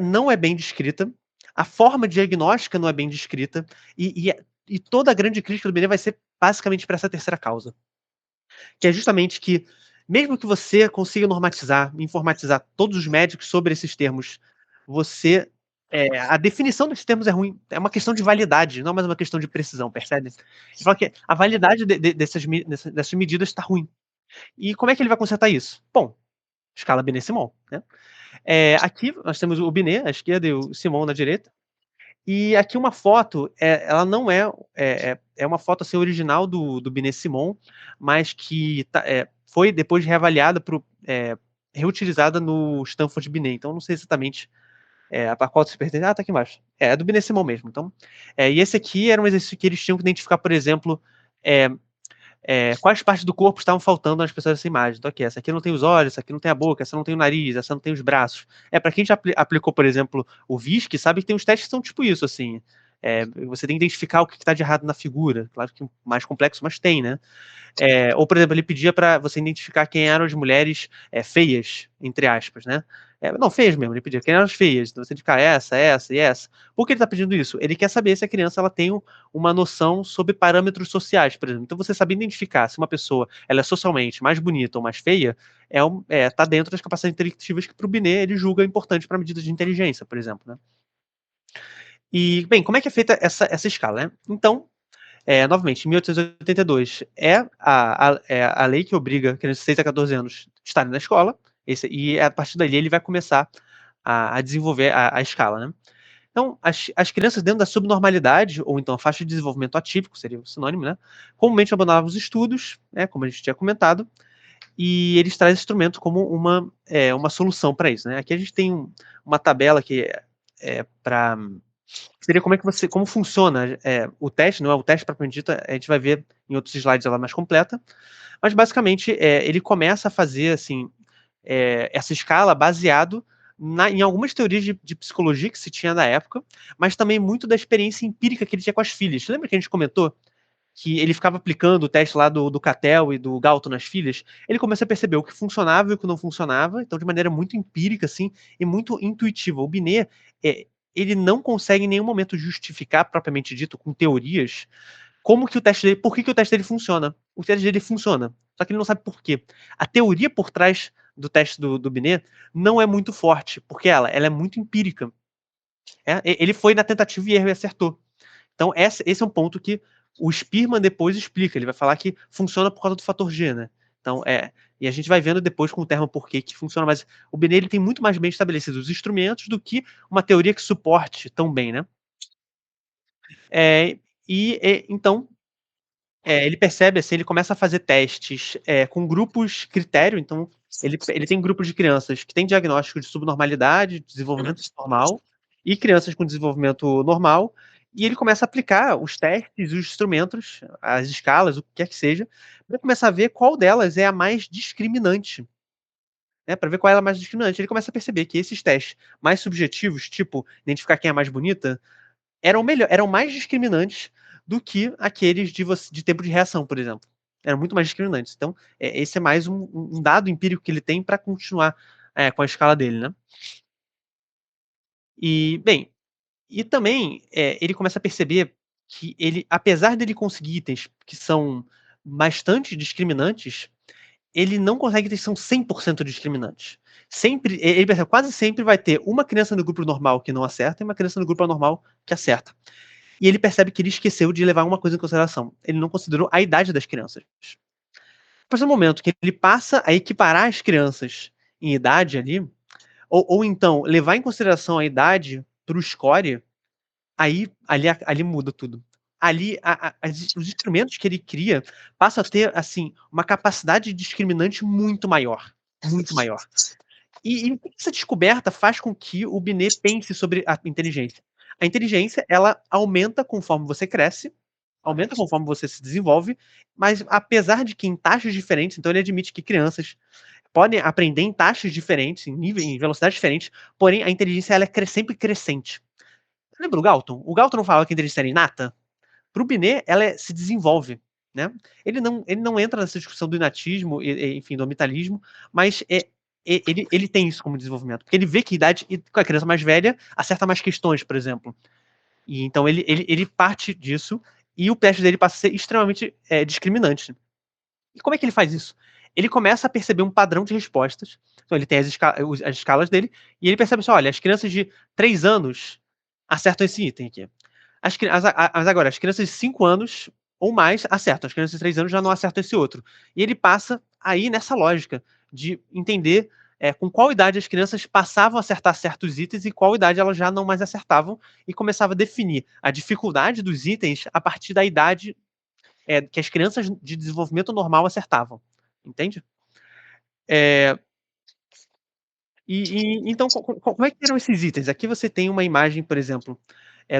não é bem descrita, a forma diagnóstica não é bem descrita, e toda a grande crítica do Binet vai ser basicamente para essa terceira causa, que é justamente que, mesmo que você consiga normatizar, informatizar todos os médicos sobre esses termos, você a definição desses termos é ruim. É uma questão de validade, não é mais uma questão de precisão, percebe? Ele fala que a validade dessas medidas está ruim. E como é que ele vai consertar isso? Bom, escala Binet-Simon, né? Aqui nós temos o Binet à esquerda e o Simon na direita. E aqui uma foto, ela não é uma foto assim, original do Binet-Simon, mas que foi depois reavaliada, reutilizada no Stanford Binet. Então não sei exatamente a qual se pertence. Ah, tá aqui embaixo. É do Binet-Simon mesmo. Então, e esse aqui era um exercício que eles tinham que identificar, por exemplo, é, quais partes do corpo estavam faltando nas pessoas dessa imagem. Então, aqui, essa aqui não tem os olhos, essa aqui não tem a boca, essa não tem o nariz, essa não tem os braços. Para quem já aplicou, por exemplo, o VISC, sabe que tem uns testes que são tipo isso, assim. Você tem que identificar o que está de errado na figura. Claro que mais complexo, mas tem, né? Ou, por exemplo, ele pedia para você identificar quem eram as mulheres feias, entre aspas, né? Não, feias mesmo, ele pedia quem eram as feias, então você identificar essa e essa. Por que ele está pedindo isso? Ele quer saber se a criança ela tem uma noção sobre parâmetros sociais, por exemplo. Então, você saber identificar se uma pessoa ela é socialmente mais bonita ou mais feia, tá dentro das capacidades intelectivas que para o Binet ele julga importante para medidas de inteligência, por exemplo, né? E, bem, como é que é feita essa escala, né? Então, novamente, em 1882 é a lei que obriga crianças de 6 a 14 anos a estarem na escola, e a partir dali ele vai começar a desenvolver a escala, né? Então, as crianças dentro da subnormalidade, ou então a faixa de desenvolvimento atípico, seria o sinônimo, né? Comumente abandonavam os estudos, né, como a gente tinha comentado, e eles trazem esse instrumento como uma solução para isso, né? Aqui a gente tem uma tabela que para seria como funciona o teste, não é o teste propriamente dito, a gente vai ver em outros slides ela mais completa, mas basicamente ele começa a fazer assim essa escala baseado em algumas teorias de psicologia que se tinha na época, mas também muito da experiência empírica que ele tinha com as filhas. Lembra que a gente comentou que ele ficava aplicando o teste lá do Cattell e do Galton nas filhas? Ele começa a perceber o que funcionava e o que não funcionava, então de maneira muito empírica assim e muito intuitiva. O Binet ele não consegue em nenhum momento justificar, propriamente dito, com teorias, como que o teste dele, por que o teste dele funciona. O teste dele funciona, só que ele não sabe por quê. A teoria por trás do teste do Binet não é muito forte, porque ela é muito empírica. Ele foi na tentativa e erro e acertou. Então, esse é um ponto que o Spearman depois explica. Ele vai falar que funciona por causa do fator G, né? Então, e a gente vai vendo depois com o termo porquê que funciona, mas o Binet ele tem muito mais bem estabelecidos os instrumentos do que uma teoria que suporte tão bem, né? Então, ele percebe, assim, ele começa a fazer testes com grupos critério, então ele tem grupos de crianças que têm diagnóstico de subnormalidade, desenvolvimento normal, e crianças com desenvolvimento normal, e ele começa a aplicar os testes, os instrumentos, as escalas, o que quer que seja, para começar a ver qual delas é a mais discriminante, né, para ver qual é a mais discriminante. Ele começa a perceber que esses testes mais subjetivos, tipo identificar quem é a mais bonita, eram mais discriminantes do que aqueles de tempo de reação, por exemplo. Eram muito mais discriminantes. Então, esse é mais um dado empírico que ele tem para continuar com a escala dele, né? E, bem, e também ele começa a perceber que ele, apesar dele conseguir itens que são bastante discriminantes, ele não consegue itens que são 100% discriminantes. Sempre, ele percebe, quase sempre vai ter uma criança no grupo normal que não acerta e uma criança no grupo anormal que acerta. E ele percebe que ele esqueceu de levar uma coisa em consideração. Ele não considerou a idade das crianças. A partir do momento que ele passa a equiparar as crianças em idade ali, ou então levar em consideração a idade para o score, aí ali muda tudo. ali os instrumentos que ele cria passam a ter, assim, uma capacidade discriminante muito maior, muito maior. E essa descoberta faz com que o Binet pense sobre a inteligência. A inteligência, ela aumenta conforme você cresce, aumenta conforme você se desenvolve, mas apesar de que em taxas diferentes, então ele admite que crianças podem aprender em taxas diferentes, em nível, em velocidades diferentes, porém a inteligência ela é sempre crescente. Lembra o Galton? O Galton não falava que a inteligência era inata? Para o Binet, se desenvolve. Né? Ele não entra nessa discussão do inatismo, enfim, do ambientalismo, mas ele tem isso como desenvolvimento, porque ele vê que com a criança mais velha acerta mais questões, por exemplo. E então ele parte disso e o teste dele passa a ser extremamente discriminante. E como é que ele faz isso? Ele começa a perceber um padrão de respostas. Então ele tem as escalas dele e ele percebe assim, olha, as crianças de 3 anos acertam esse item aqui. Mas agora, as crianças de 5 anos ou mais acertam, as crianças de 3 anos já não acertam esse outro. E ele passa aí nessa lógica de entender com qual idade as crianças passavam a acertar certos itens e qual idade elas já não mais acertavam, e começava a definir a dificuldade dos itens a partir da idade que as crianças de desenvolvimento normal acertavam. Entende? É, então, como é que eram esses itens? Aqui você tem uma imagem, por exemplo,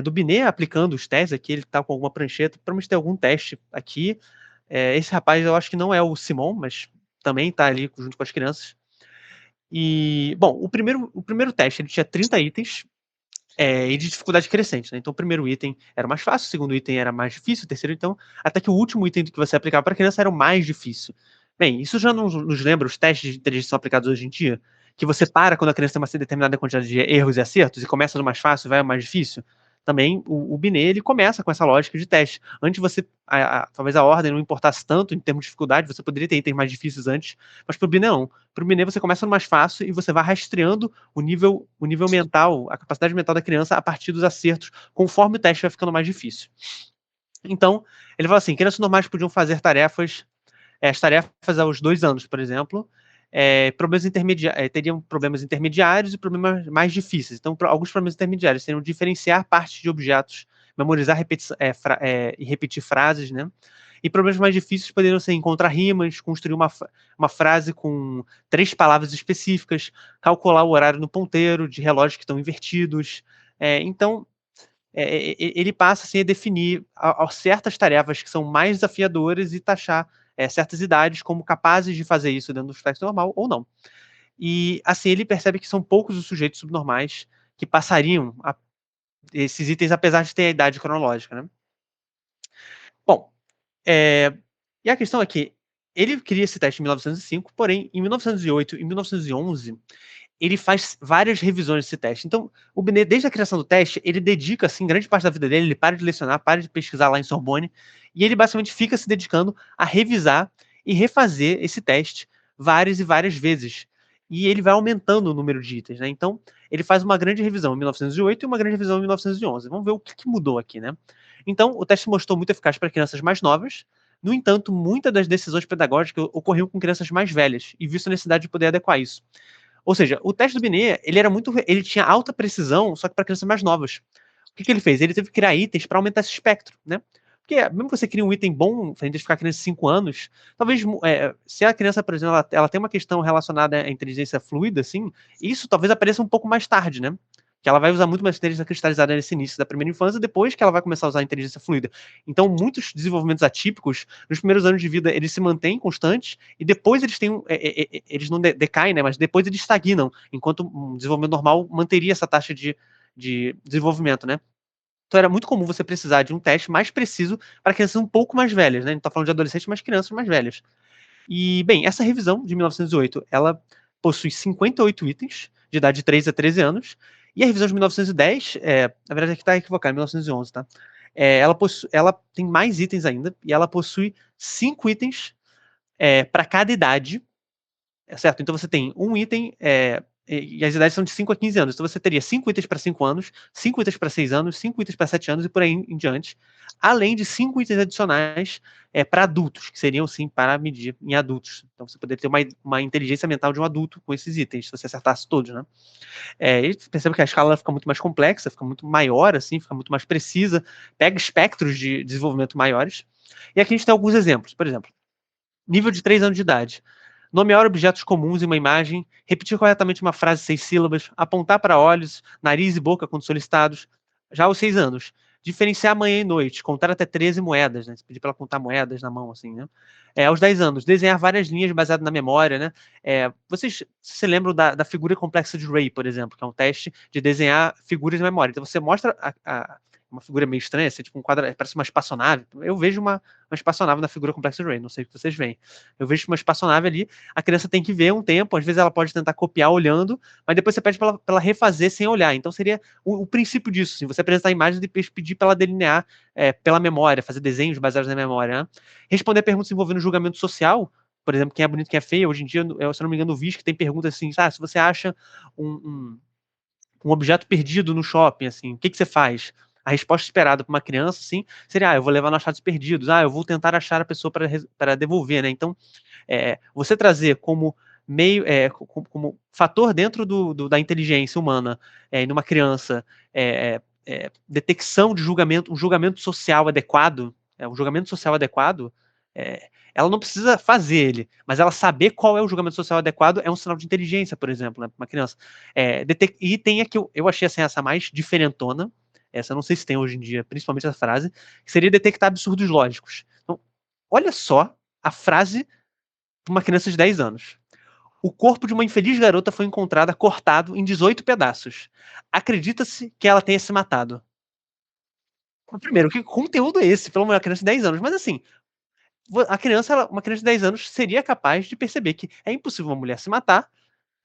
do Binet aplicando os testes. Aqui ele está com alguma prancheta, provavelmente tem algum teste aqui. Esse rapaz eu acho que não é o Simon, mas também está ali junto com as crianças. E, bom, o primeiro teste ele tinha 30 itens e de dificuldade crescente. Né? Então, o primeiro item era mais fácil, o segundo item era mais difícil, o terceiro, então, até que o último item que você aplicava para a criança era o mais difícil. Bem, isso já nos lembra os testes de inteligência que são aplicados hoje em dia? Que você para quando a criança tem uma determinada quantidade de erros e acertos e começa no mais fácil e vai ao mais difícil? Também o Binet ele começa com essa lógica de teste. Antes você, talvez a ordem não importasse tanto em termos de dificuldade, você poderia ter itens mais difíceis antes, mas para o Binet não. Para o Binet você começa no mais fácil e você vai rastreando o nível mental, a capacidade mental da criança a partir dos acertos, conforme o teste vai ficando mais difícil. Então, ele fala assim, crianças normais podiam fazer as tarefas aos 2 anos, por exemplo, teriam problemas intermediários e problemas mais difíceis. Então, alguns problemas intermediários seriam diferenciar partes de objetos, memorizar e repetir frases, né? E problemas mais difíceis poderiam ser encontrar rimas, construir uma frase com 3 palavras específicas, calcular o horário no ponteiro de relógios que estão invertidos. Então, ele passa assim, a definir certas tarefas que são mais desafiadoras e taxar certas idades como capazes de fazer isso dentro do espectro normal ou não. E assim ele percebe que são poucos os sujeitos subnormais que passariam esses itens, apesar de ter a idade cronológica. Né? Bom, e a questão é que ele cria esse teste em 1905, porém, em 1908 e 1911, ele faz várias revisões desse teste. Então, o Binet, desde a criação do teste, ele dedica, assim, grande parte da vida dele, ele para de lecionar, para de pesquisar lá em Sorbonne, e ele basicamente fica se dedicando a revisar e refazer esse teste várias e várias vezes. E ele vai aumentando o número de itens, né? Então, ele faz uma grande revisão em 1908 e uma grande revisão em 1911. Vamos ver o que mudou aqui, né? Então, o teste mostrou muito eficaz para crianças mais novas. No entanto, muitas das decisões pedagógicas ocorriam com crianças mais velhas, e viu-se a necessidade de poder adequar isso. Ou seja, o teste do Binet, ele tinha alta precisão, só que para crianças mais novas. O que ele fez? Ele teve que criar itens para aumentar esse espectro, né? Porque mesmo que você crie um item bom para identificar a criança de 5 anos, talvez se a criança, por exemplo, ela tem uma questão relacionada à inteligência fluida, assim, isso talvez apareça um pouco mais tarde, né? Que ela vai usar muito mais inteligência cristalizada nesse início da primeira infância, depois que ela vai começar a usar a inteligência fluida. Então, muitos desenvolvimentos atípicos, nos primeiros anos de vida, eles se mantêm constantes, e depois eles têm, eles não decaem, né? Mas depois eles estagnam, enquanto um desenvolvimento normal manteria essa taxa de desenvolvimento, né? Então era muito comum você precisar de um teste mais preciso para crianças um pouco mais velhas, né? A gente está falando de adolescentes, mas crianças mais velhas. E, bem, essa revisão de 1908, ela possui 58 itens, de idade de 3 a 13 anos, e a revisão de 1910, na verdade aqui está equivocado, 1911, tá? Ela tem mais itens ainda, e ela possui 5 itens para cada idade, certo? Então você tem um item e as idades são de 5 a 15 anos. Então você teria 5 itens para 5 anos, 5 itens para 6 anos, 5 itens para 7 anos e por aí em diante. Além de 5 itens adicionais para adultos, que seriam sim para medir em adultos. Então você poderia ter uma inteligência mental de um adulto com esses itens, se você acertasse todos, né? E percebe que a escala fica muito mais complexa, fica muito maior, assim, fica muito mais precisa, pega espectros de desenvolvimento maiores. E aqui a gente tem alguns exemplos. Por exemplo, nível de 3 anos de idade. Nomear objetos comuns em uma imagem, repetir corretamente uma frase de 6 sílabas, apontar para olhos, nariz e boca quando solicitados. Já aos 6 anos, diferenciar manhã e noite, contar até 13 moedas, né? Você pedir para ela contar moedas na mão, assim, né? Aos 10 anos, desenhar várias linhas baseado na memória, né? Vocês se lembram da figura complexa de Ray, por exemplo, que é um teste de desenhar figuras de memória. Então você mostra uma figura meio estranha, assim, tipo um quadro, parece uma espaçonave. Eu vejo uma espaçonave na figura complexa de Ray, não sei o que vocês veem. Eu vejo uma espaçonave ali, a criança tem que ver um tempo, às vezes ela pode tentar copiar olhando, mas depois você pede para ela refazer sem olhar. Então seria o princípio disso, assim, você apresentar imagens e depois pedir para ela delinear pela memória, fazer desenhos baseados na memória. Né? Responder perguntas envolvendo julgamento social, por exemplo, quem é bonito, quem é feio. Hoje em dia, se não me engano, no VISC tem perguntas assim, se você acha um objeto perdido no shopping, assim, o que você faz? A resposta esperada para uma criança, assim, seria, eu vou levar nos achados perdidos, eu vou tentar achar a pessoa para devolver, né? Então, você trazer como meio, como fator dentro da inteligência humana, numa criança, detecção de julgamento, um julgamento social adequado, um julgamento social adequado, ela não precisa fazer ele, mas ela saber qual é o julgamento social adequado é um sinal de inteligência, por exemplo, né, para uma criança. E tem a que eu achei assim, essa mais diferentona, essa eu não sei se tem hoje em dia, principalmente essa frase, que seria detectar absurdos lógicos. Então, olha só a frase para uma criança de 10 anos. O corpo de uma infeliz garota foi encontrado cortado em 18 pedaços. Acredita-se que ela tenha se matado. Primeiro, que conteúdo é esse para uma criança de 10 anos? Mas assim, uma criança de 10 anos seria capaz de perceber que é impossível uma mulher se matar,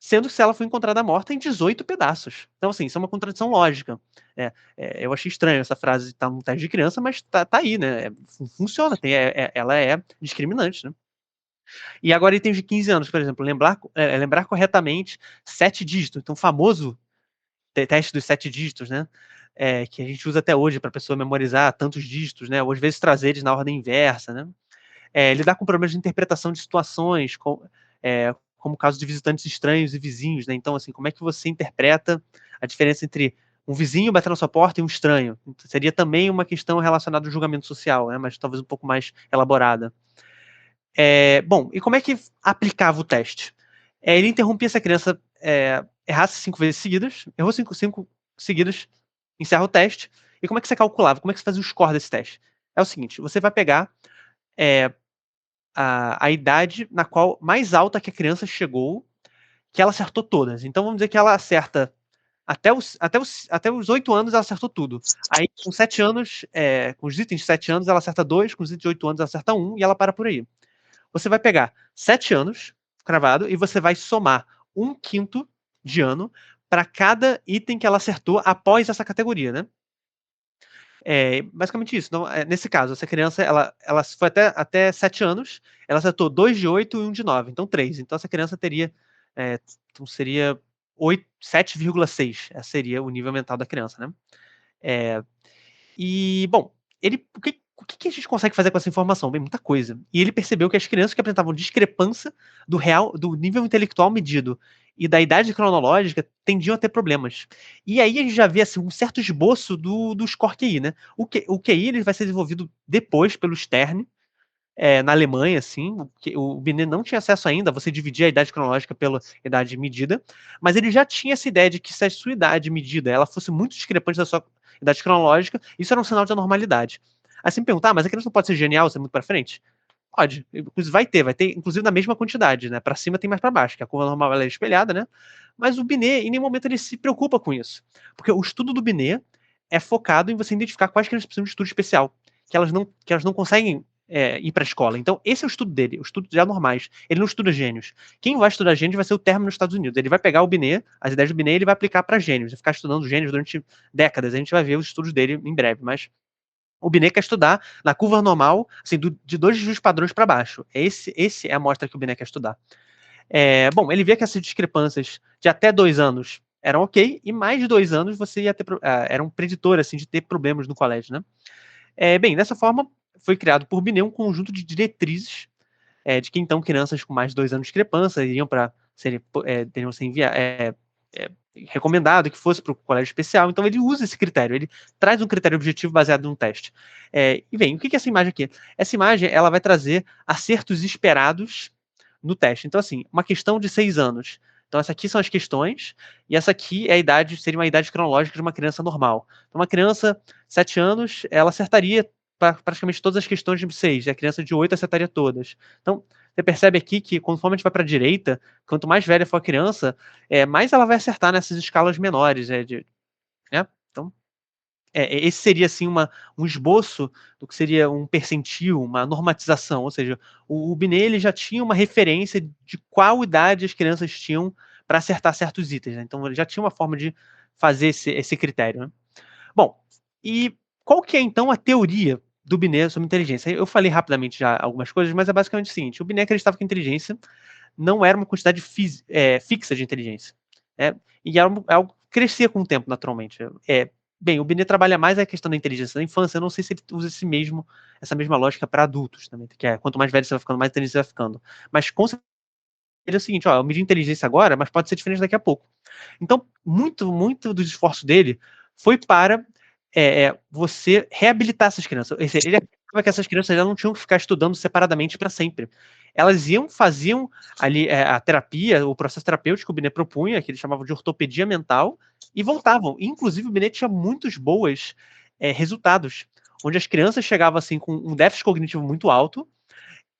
sendo que se ela foi encontrada morta em 18 pedaços. Então, assim, isso é uma contradição lógica. Eu achei estranho essa frase estar no teste de criança, mas tá aí, né? Funciona, ela é discriminante, né? E agora itens de 15 anos, por exemplo, lembrar corretamente 7 dígitos. Então, o famoso teste dos 7 dígitos, né? Que a gente usa até hoje para a pessoa memorizar tantos dígitos, né? Ou às vezes trazer eles na ordem inversa, né? Lidar com problemas de interpretação de situações, como o caso de visitantes estranhos e vizinhos, né? Então, assim, como é que você interpreta a diferença entre um vizinho bater na sua porta e um estranho? Seria também uma questão relacionada ao julgamento social, né? Mas talvez um pouco mais elaborada. Bom, e como é que aplicava o teste? Ele interrompia se a criança errasse 5 vezes seguidas, errou 5 seguidas, encerra o teste. E como é que você calculava? Como é que você fazia o score desse teste? É o seguinte, você vai pegar a idade na qual mais alta que a criança chegou, que ela acertou todas. Então vamos dizer que ela acerta até os 8 anos ela acertou tudo. Aí com 7 anos, com os itens de 7 anos ela acerta 2, com os itens de 8 anos ela acerta 1 e ela para por aí. Você vai pegar 7 anos cravado e você vai somar 1/5 de ano para cada item que ela acertou após essa categoria, né? Basicamente isso. Então, nesse caso, essa criança, ela foi até 7 anos, ela acertou 2 de 8 e 1 de 9, então 3. Então essa criança teria, então seria 7,6. Esse seria o nível mental da criança, né? E, bom, o que a gente consegue fazer com essa informação? Bem, muita coisa. E ele percebeu que as crianças que apresentavam discrepância do nível intelectual medido e da idade cronológica tendiam a ter problemas. E aí a gente já vê assim, um certo esboço do score QI, né? O QI ele vai ser desenvolvido depois pelo Stern, na Alemanha, assim, o Binet não tinha acesso ainda a você dividir a idade cronológica pela idade medida, mas ele já tinha essa ideia de que se a sua idade medida ela fosse muito discrepante da sua idade cronológica, isso era um sinal de anormalidade. Aí você me pergunta, mas a criança não pode ser genial, ser muito para frente? Pode, inclusive vai ter, inclusive na mesma quantidade, né? Para cima tem mais para baixo, que a curva normal ela é espelhada, né? Mas o Binet, em nenhum momento ele se preocupa com isso, porque o estudo do Binet é focado em você identificar quais crianças precisam de estudo especial, que elas não conseguem ir para a escola. Então, esse é o estudo dele, o estudo de anormais. Ele não estuda gênios. Quem vai estudar gênios vai ser o Terman nos Estados Unidos. Ele vai pegar o Binet, as ideias do Binet, e ele vai aplicar para gênios, vai ficar estudando gênios durante décadas. A gente vai ver os estudos dele em breve, mas o Binet quer estudar na curva normal, assim, de 2 juros padrões para baixo. Esse é a amostra que o Binet quer estudar. Bom, ele via que essas discrepâncias de até 2 anos eram ok, e mais de 2 anos você ia ter, era um preditor, assim, de ter problemas no colégio, né? Bem, dessa forma, foi criado por Binet um conjunto de diretrizes, de que então crianças com mais de 2 anos de discrepância iriam para serem, teriam ser recomendado que fosse para o colégio especial. Então ele usa esse critério, ele traz um critério objetivo baseado num teste. E bem, o que é essa imagem aqui? Essa imagem ela vai trazer acertos esperados no teste. Então assim, uma questão de 6 anos. Então essa aqui são as questões e essa aqui é a idade, seria uma idade cronológica de uma criança normal. Então uma criança 7 anos, ela acertaria praticamente todas as questões de 6, e a criança de 8 acertaria todas. Então, você percebe aqui que conforme a gente vai para a direita, quanto mais velha for a criança, mais ela vai acertar nessas escalas menores, né? Então, esse seria assim um esboço do que seria um percentil, uma normatização, ou seja, o Binet ele já tinha uma referência de qual idade as crianças tinham para acertar certos itens, né? Então ele já tinha uma forma de fazer esse critério, né? Bom, e qual que é então a teoria do Binet sobre inteligência? Eu falei rapidamente já algumas coisas, mas é basicamente o seguinte: o Binet acreditava que a inteligência não era uma quantidade fixa de inteligência, né? E era algo que crescia com o tempo, naturalmente. Bem, o Binet trabalha mais a questão da inteligência da infância. Eu não sei se ele usa essa mesma lógica para adultos também, que é quanto mais velho você vai ficando, mais inteligente você vai ficando. Mas com certeza ele é o seguinte: ó, eu medi inteligência agora, mas pode ser diferente daqui a pouco. Então, muito dos esforços dele foi para você reabilitar essas crianças. Ele acreditava que essas crianças já não tinham que ficar estudando separadamente para sempre. Elas faziam ali a terapia, o processo terapêutico que o Binet propunha, que ele chamava de ortopedia mental, e voltavam. Inclusive, o Binet tinha muitos bons resultados, onde as crianças chegavam assim com um déficit cognitivo muito alto,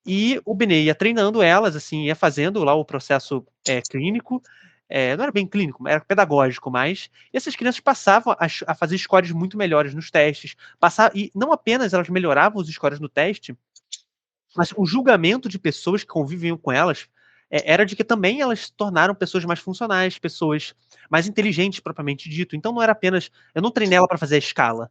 e o Binet ia treinando elas, assim, ia fazendo lá o processo clínico, não era bem clínico, era pedagógico mais, e essas crianças passavam a fazer scores muito melhores nos testes, e não apenas elas melhoravam os scores no teste, mas o julgamento de pessoas que conviviam com elas era de que também elas se tornaram pessoas mais funcionais, pessoas mais inteligentes, propriamente dito. Então não era apenas. Eu não treinei ela para fazer a escala.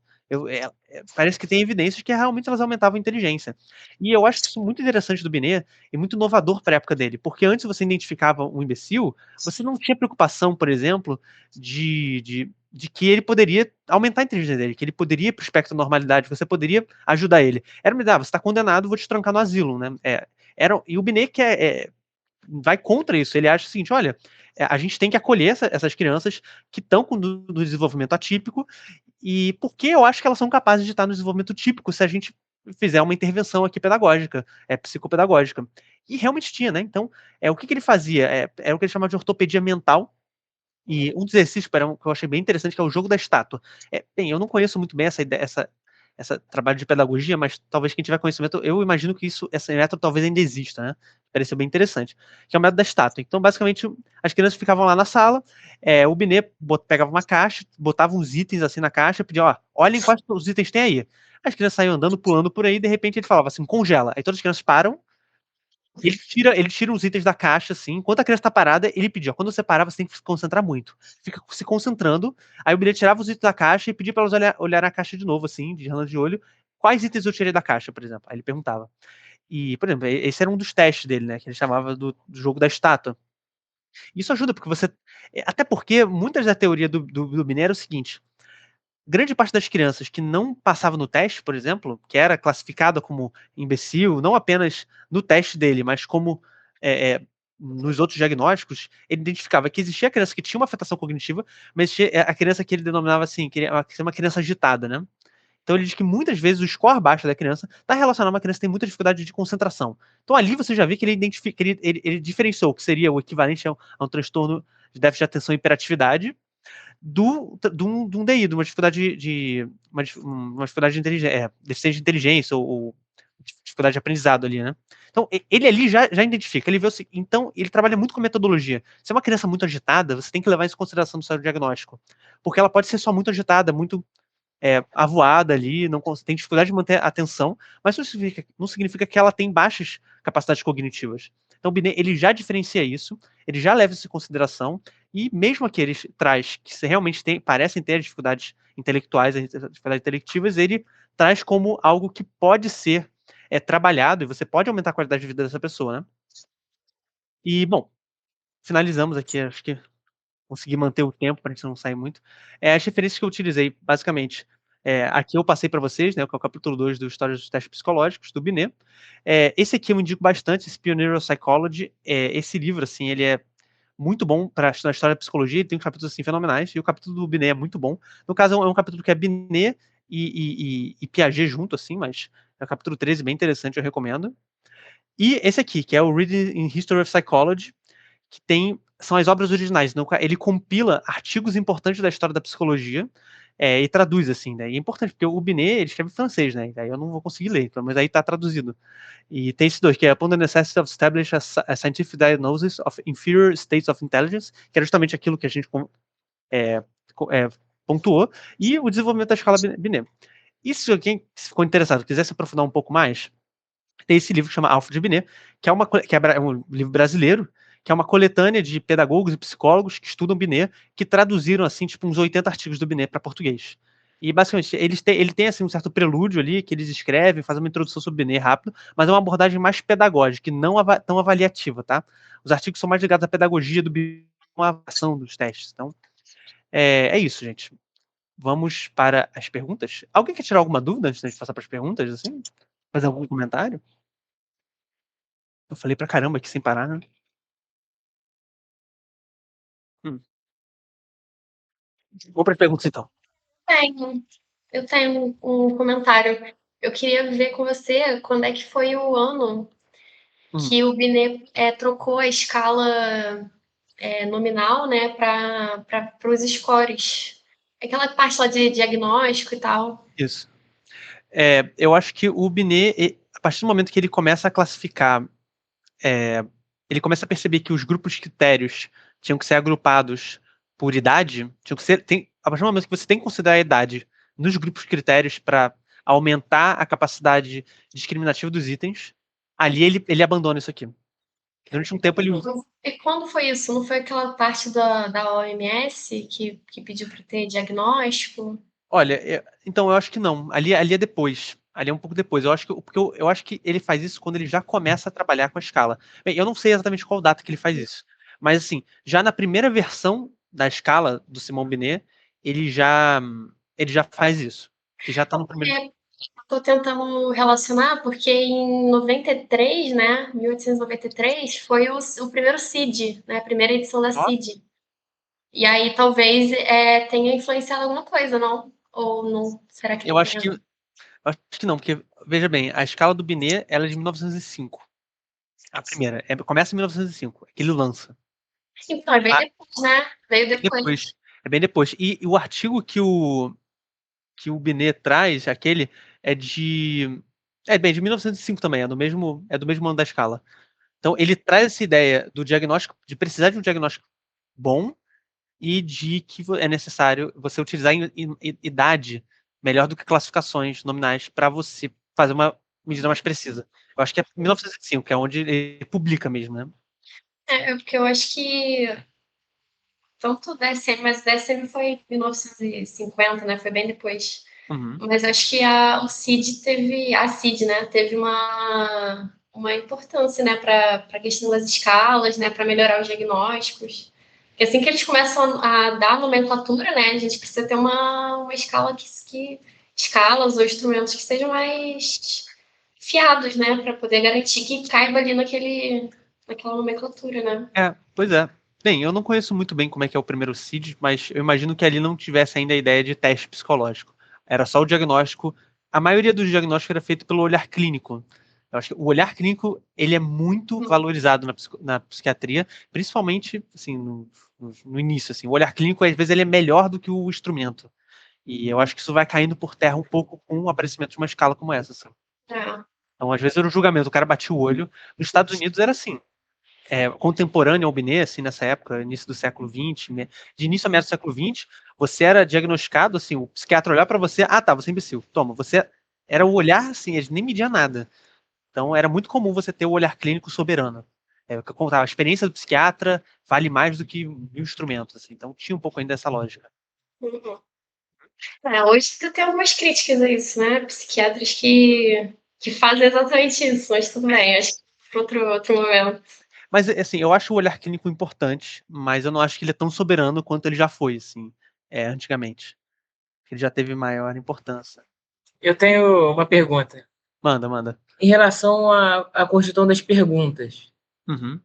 Parece que tem evidências que realmente elas aumentavam a inteligência. E eu acho isso muito interessante do Binet e muito inovador para a época dele, porque antes você identificava um imbecil, você não tinha preocupação, por exemplo, de que ele poderia aumentar a inteligência dele, que ele poderia ir para o espectro da normalidade, você poderia ajudar ele. Era uma ideia, você está condenado, vou te trancar no asilo, né? E o Binet vai contra isso. Ele acha o seguinte: olha, a gente tem que acolher essas crianças que estão com do desenvolvimento atípico, e porque eu acho que elas são capazes de estar no desenvolvimento típico se a gente fizer uma intervenção aqui pedagógica, psicopedagógica. E realmente tinha, né? Então, o que ele fazia? Era o que ele chamava de ortopedia mental, e um dos exercícios que eu achei bem interessante, que é o jogo da estátua. Bem, eu não conheço muito bem essa ideia, essa trabalho de pedagogia, mas talvez quem tiver conhecimento, eu imagino que esse método talvez ainda exista, né? Pareceu bem interessante. Que é o método da estátua. Então, basicamente, as crianças ficavam lá na sala, o Binet pegava uma caixa, botava uns itens assim na caixa, pedia, ó, olhem quais os itens tem aí. As crianças saíam andando, pulando por aí, de repente ele falava assim, congela. Aí todas as crianças param, ele tira uns itens da caixa, assim, enquanto a criança tá parada, ele pedia, quando você parar, você tem que se concentrar muito. Fica se concentrando, aí o bilhete tirava os itens da caixa e pedia pra elas olhar a caixa de novo, assim, de relance de olho, quais itens eu tirei da caixa, por exemplo. Aí ele perguntava. E, por exemplo, esse era um dos testes dele, né, que ele chamava do jogo da estátua. Isso ajuda, porque até porque muitas da teoria do Minério é o seguinte: grande parte das crianças que não passava no teste, por exemplo, que era classificada como imbecil, não apenas no teste dele, mas como nos outros diagnósticos, ele identificava que existia a criança que tinha uma afetação cognitiva, mas existia a criança que ele denominava assim, que era uma criança agitada, né? Então ele diz que muitas vezes o score baixo da criança está relacionado a uma criança que tem muita dificuldade de concentração. Então ali você já vê que ele identifica, ele diferenciou o que seria o equivalente a um transtorno de déficit de atenção e hiperatividade de um DI, de uma dificuldade uma dificuldade de inteligência, deficiência de inteligência ou dificuldade de aprendizado ali, né? Então, ele ali já identifica, ele vê então, ele trabalha muito com metodologia. Se é uma criança muito agitada, você tem que levar isso em consideração no seu diagnóstico, porque ela pode ser só muito agitada, muito avoada ali, não tem dificuldade de manter a atenção, mas não significa que ela tem baixas capacidades cognitivas. Então, o Binet, ele já diferencia isso, ele já leva isso em consideração, e mesmo aqueles traz que realmente parecem ter dificuldades intelectuais, dificuldades intelectivas, ele traz como algo que pode ser trabalhado, e você pode aumentar a qualidade de vida dessa pessoa, né? E, bom, finalizamos aqui, acho que consegui manter o tempo para a gente não sair muito. As referências que eu utilizei, basicamente, aqui eu passei para vocês, né, que é o capítulo 2 do História dos Testes Psicológicos, do Binet. Esse aqui eu indico bastante, esse Pioneer Psychology. Esse livro, assim, ele é muito bom para na história da psicologia, ele tem uns capítulos assim fenomenais, e o capítulo do Binet é muito bom. No caso, é um capítulo que é Binet e Piaget junto, assim, mas é o capítulo 13, bem interessante, eu recomendo. E esse aqui, que é o Reading in History of Psychology, que são as obras originais. Então, ele compila artigos importantes da história da psicologia e traduz, assim, né? E é importante, porque o Binet, ele escreve em francês, né? E daí eu não vou conseguir ler, mas aí tá traduzido. E tem esses dois, que é Upon the Necessity of Establishing a Scientific Diagnosis of Inferior States of Intelligence, que era justamente aquilo que a gente é, pontuou, e o desenvolvimento da escala Binet. E se alguém ficou interessado, quiser se aprofundar um pouco mais, tem esse livro que chama Alfred Binet, que é um livro brasileiro, que é uma coletânea de pedagogos e psicólogos que estudam Binet, que traduziram, assim, tipo, uns 80 artigos do Binet para português. E, basicamente, ele tem, assim, um certo prelúdio ali, que eles escrevem, fazem uma introdução sobre Binet rápido, mas é uma abordagem mais pedagógica e não tão avaliativa, tá? Os artigos são mais ligados à pedagogia do Binet, com a avaliação dos testes. Então, é isso, gente. Vamos para as perguntas. Alguém quer tirar alguma dúvida antes de passar para as perguntas, assim? Fazer algum comentário? Eu falei pra caramba aqui sem parar, né? Hum. Vou para as perguntas então. Tenho. Eu tenho um comentário. Eu queria ver com você quando é que foi o ano Hum. que o Binet trocou a escala nominal, né, para os scores. Aquela parte lá de diagnóstico e tal. Isso. Eu acho que o Binet, a partir do momento que ele começa a classificar, ele começa a perceber que os grupos de critérios tinham que ser agrupados por idade, a partir do momento que você tem que considerar a idade nos grupos de critérios para aumentar a capacidade discriminativa dos itens, ali ele abandona isso aqui. Durante um tempo ele usa. E quando foi isso? Não foi aquela parte da OMS que pediu para ter diagnóstico? Olha, então eu acho que não. Ali é depois. Ali é um pouco depois. Eu acho que, porque eu acho que ele faz isso quando ele já começa a trabalhar com a escala. Bem, eu não sei exatamente qual data que ele faz isso. Mas assim, já na primeira versão da escala do Simon Binet, ele já ele já faz isso. Que já está no primeiro. Tô tentando relacionar, porque em 93, né, 1893, foi o primeiro CID, né, a primeira edição da Ó, CID. E aí talvez tenha influenciado alguma coisa, não? Ou não? Será que eu não acho tem a que ver? eu acho que não, porque veja bem, a escala do Binet, ela é de 1905. A primeira, começa em 1905, que ele lança. Então, é bem Ah, depois, né? Veio depois, depois. é bem depois. E o artigo que o Binet traz, aquele, é de. De 1905 também, é do mesmo ano da escala. Então, ele traz essa ideia do diagnóstico, de precisar de um diagnóstico bom e de que é necessário você utilizar idade melhor do que classificações nominais para você fazer uma medida mais precisa. Eu acho que é 1905, que é onde ele publica mesmo, né? Porque eu acho que tanto o DSM, mas o DSM foi em 1950, né? Foi bem depois. Uhum. Mas acho que o CID a CID, né, teve uma importância, né, para a questão das escalas, né, para melhorar os diagnósticos. Porque assim que eles começam a dar nomenclatura, né, a gente precisa ter uma escala escalas ou instrumentos que sejam mais fiados, né, para poder garantir que caiba ali naquela nomenclatura, né. Pois é. Bem, eu não conheço muito bem como é que é o primeiro CID, mas eu imagino que ali não tivesse ainda a ideia de teste psicológico. Era só o diagnóstico. A maioria dos diagnósticos era feito pelo olhar clínico. Eu acho que o olhar clínico ele é muito valorizado na psiquiatria, principalmente assim, no início. Assim, o olhar clínico, às vezes, ele é melhor do que o instrumento. E eu acho que isso vai caindo por terra um pouco com o aparecimento de uma escala como essa. Assim. É. Então, às vezes, era um julgamento, o cara batia o olho. Nos Estados Unidos era assim contemporâneo ao Binet, assim, nessa época, início do século XX, de início a meados do século XX, você era diagnosticado, assim, o psiquiatra olhar para você, tá, você é imbecil, toma, você era o olhar, assim, eles nem mediam nada. Então, era muito comum você ter o olhar clínico soberano. O que eu contava, a experiência do psiquiatra vale mais do que mil instrumentos, assim, então tinha um pouco ainda dessa lógica. Uhum. Hoje tu tem algumas críticas a isso, né? Psiquiatras que fazem exatamente isso, mas tudo bem, acho que para outro momento. Mas, assim, eu acho o olhar clínico importante, mas eu não acho que ele é tão soberano quanto ele já foi, assim, antigamente. Ele já teve maior importância. Eu tenho uma pergunta. Manda, manda. Em relação à construção das perguntas, Uhum,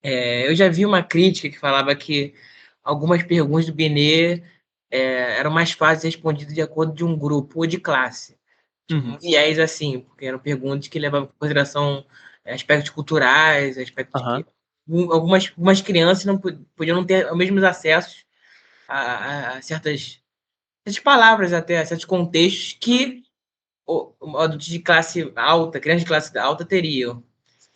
eu já vi uma crítica que falava que algumas perguntas do Binet eram mais fáceis respondidas de acordo de um grupo ou de classe. Tinha um uhum, viés assim, porque eram perguntas que levavam em consideração aspectos culturais, aspectos aham, que algumas crianças não podiam não ter os mesmos acessos a certas palavras até, a certos contextos que adultos de classe alta, crianças de classe alta teriam.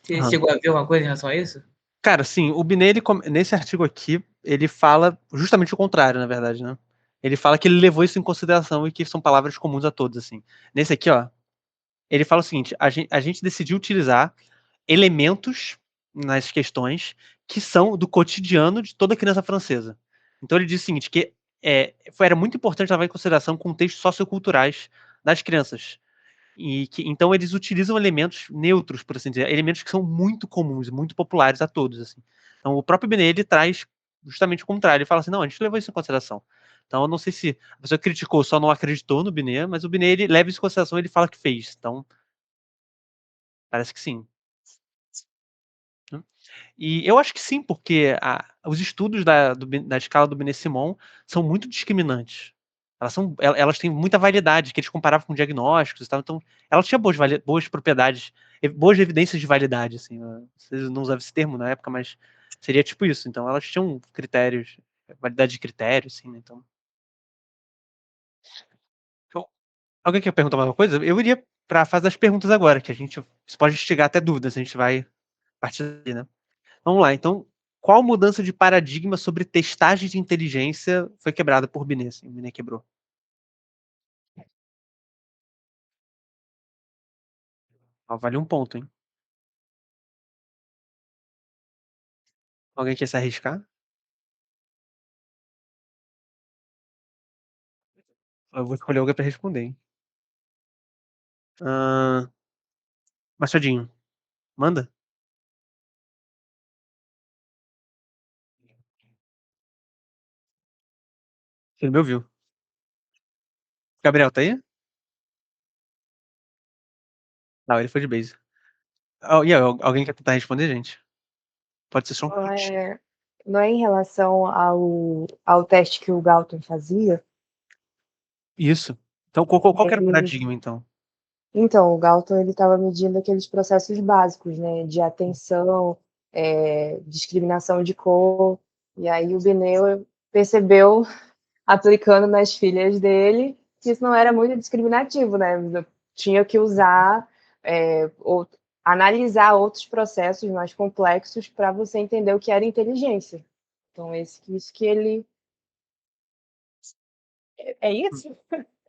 Você aham. chegou a ver alguma coisa em relação a isso? Cara, sim, o Binet, nesse artigo aqui, ele fala justamente o contrário, na verdade, né? Ele fala que ele levou isso em consideração e que são palavras comuns a todos, assim. Nesse aqui, ó, ele fala o seguinte: a gente decidiu utilizar elementos nas questões que são do cotidiano de toda criança francesa. Então ele diz o seguinte, que era muito importante levar em consideração contextos socioculturais das crianças. Então eles utilizam elementos neutros, por assim dizer, elementos que são muito comuns, muito populares a todos. Assim. Então o próprio Binet ele traz justamente o contrário, ele fala assim, não, a gente levou isso em consideração. Então eu não sei se a pessoa criticou, só não acreditou no Binet, mas o Binet ele leva isso em consideração e ele fala que fez. Então parece que sim. Né? E eu acho que sim, porque os estudos da escala do Binet-Simon são muito discriminantes. Elas têm muita validade, que eles comparavam com diagnósticos e tal. Então, elas tinham boas propriedades, boas evidências de validade. Assim, né? Vocês não usavam esse termo na época, mas seria tipo isso. Então, elas tinham critérios, validade de critério, assim, né? Então, então, alguém quer perguntar mais uma coisa? Eu iria para a fase das perguntas agora, que isso pode instigar até dúvidas, a gente vai partir daí, né? Vamos lá, então, qual mudança de paradigma sobre testagem de inteligência foi quebrada por Binet? Assim, o Binet quebrou. Ó, vale um ponto, hein? Alguém quer se arriscar? Eu vou escolher alguém para responder, hein? Ah, Machadinho, manda. Ele me ouviu. Gabriel, tá aí? Não, ele foi de base. E aí, alguém quer tentar responder, gente? Pode ser só um Não chute. é, não é em relação ao teste que o Galton fazia? Isso. Então, qual que era o Ele, paradigma, então? então, o Galton ele estava medindo aqueles processos básicos, né, de atenção, discriminação de cor, e aí o Binet percebeu, aplicando nas filhas dele, que isso não era muito discriminativo, né? Tinha que usar, analisar outros processos mais complexos para você entender o que era inteligência. Então, isso que ele. É isso?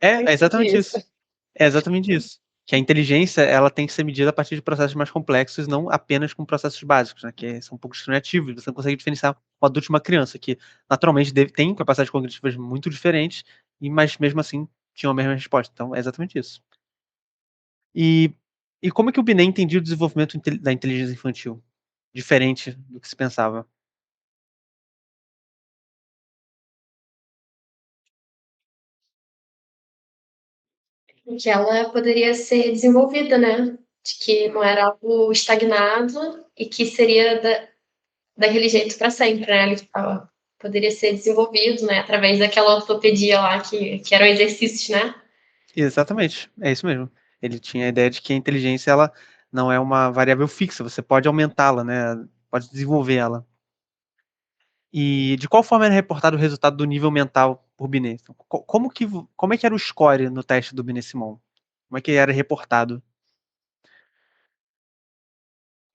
É, Não é entendi exatamente isso. isso. É exatamente isso. Que a inteligência ela tem que ser medida a partir de processos mais complexos, não apenas com processos básicos, né? Que são um pouco discriminativos. Você não consegue diferenciar um adulto de uma criança, que naturalmente tem capacidades cognitivas muito diferentes, mas mesmo assim tinham a mesma resposta. Então é exatamente isso. E, e como é que o Binet entendia o desenvolvimento da inteligência infantil? Diferente do que se pensava. Que ela poderia ser desenvolvida, né? De que não era algo estagnado e que seria daquele jeito para sempre, né? Ele fala, poderia ser desenvolvido, né? Através daquela ortopedia lá, que eram exercícios, né? Exatamente, é isso mesmo. Ele tinha a ideia de que a inteligência ela não é uma variável fixa, você pode aumentá-la, né? Pode desenvolver ela. E de qual forma era reportado o resultado do nível mental por Binet? Então, como é que era o score no teste do Binet-Simon? Como é que era reportado?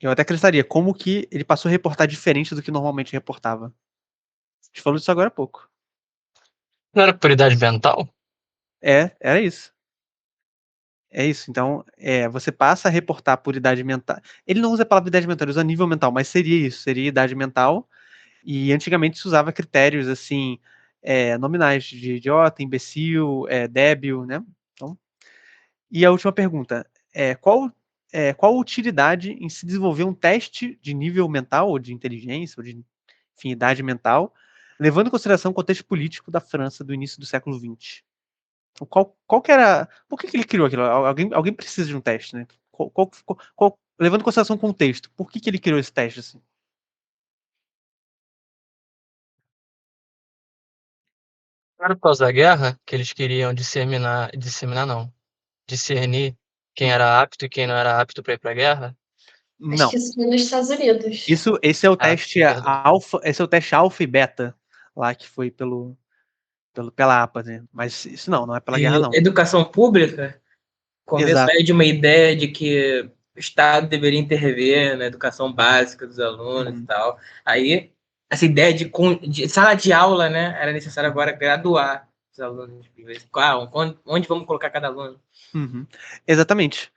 Eu até acrescentaria, como que ele passou a reportar diferente do que normalmente reportava? A gente falou disso agora há pouco. Não era por idade mental? Era isso. É isso. Então, você passa a reportar por idade mental. Ele não usa a palavra idade mental, ele usa nível mental, mas seria isso, seria idade mental. E antigamente se usava critérios assim, nominais de idiota, imbecil, débil, né? Então, e a última pergunta, qual qual a utilidade em se desenvolver um teste de nível mental, ou de inteligência, ou de idade mental, levando em consideração o contexto político da França do início do século XX? Qual que era... Por que ele criou aquilo? Alguém precisa de um teste, né? Levando em consideração o contexto, por que ele criou esse teste, assim? Era por causa da guerra que eles queriam disseminar não, discernir quem era apto e quem não era apto para ir para a guerra? Acho Não. que isso foi nos Estados Unidos. Esse é o Ah, teste perdão. alfa, esse é o teste alfa e beta, lá que foi pela APA, né? Mas isso não é pela guerra, não. Educação pública começa Exato. aí de uma ideia de que o Estado deveria intervir na educação básica dos alunos e tal. Aí, essa ideia de sala de aula, né? Era necessário agora graduar os alunos. Onde vamos colocar cada aluno? Uhum. Exatamente.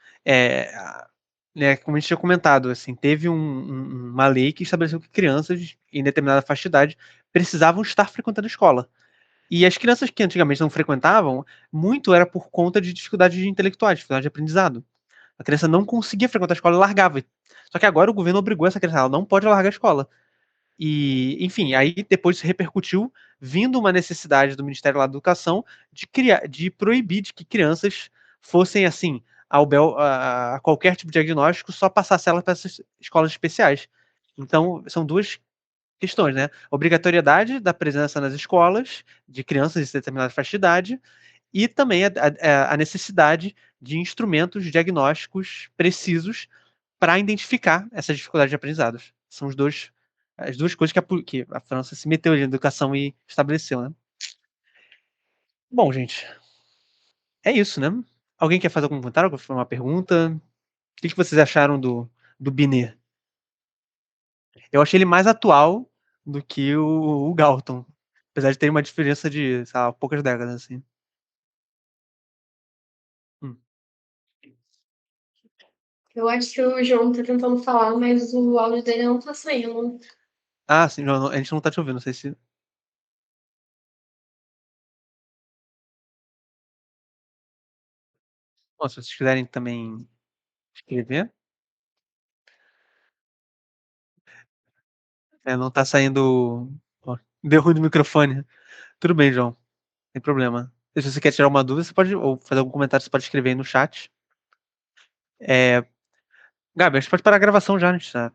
Né, como a gente tinha comentado, assim, teve uma lei que estabeleceu que crianças em determinada faixa de idade precisavam estar frequentando a escola. E as crianças que antigamente não frequentavam, muito era por conta de dificuldades intelectuais, dificuldade de aprendizado. A criança não conseguia frequentar a escola e largava. Só que agora o governo obrigou essa criança, ela não pode largar a escola. E, enfim, aí depois se repercutiu, vindo uma necessidade do Ministério da Educação de proibir de que crianças fossem, assim, a qualquer tipo de diagnóstico, só passasse elas para essas escolas especiais. Então, são duas questões, né? Obrigatoriedade da presença nas escolas de crianças de determinada faixa de idade e também a necessidade de instrumentos diagnósticos precisos para identificar essas dificuldades de aprendizados. São as duas coisas que a França se meteu ali na educação e estabeleceu, né? Bom, gente, é isso, né? Alguém quer fazer algum comentário? Uma pergunta? O que vocês acharam do Binet? Eu achei ele mais atual do que o Galton, apesar de ter uma diferença de, sei lá, poucas décadas, assim. Hum. Eu acho que o João tá tentando falar, mas o áudio dele não tá saindo. Ah, sim, João, a gente não tá te ouvindo, não sei se... Bom, se vocês quiserem também escrever. Não tá saindo... Ó, deu ruim no microfone. Tudo bem, João. Sem problema. Se você quer tirar uma dúvida, você pode, ou fazer algum comentário, você pode escrever aí no chat. Gabi, a gente pode parar a gravação já, a gente tá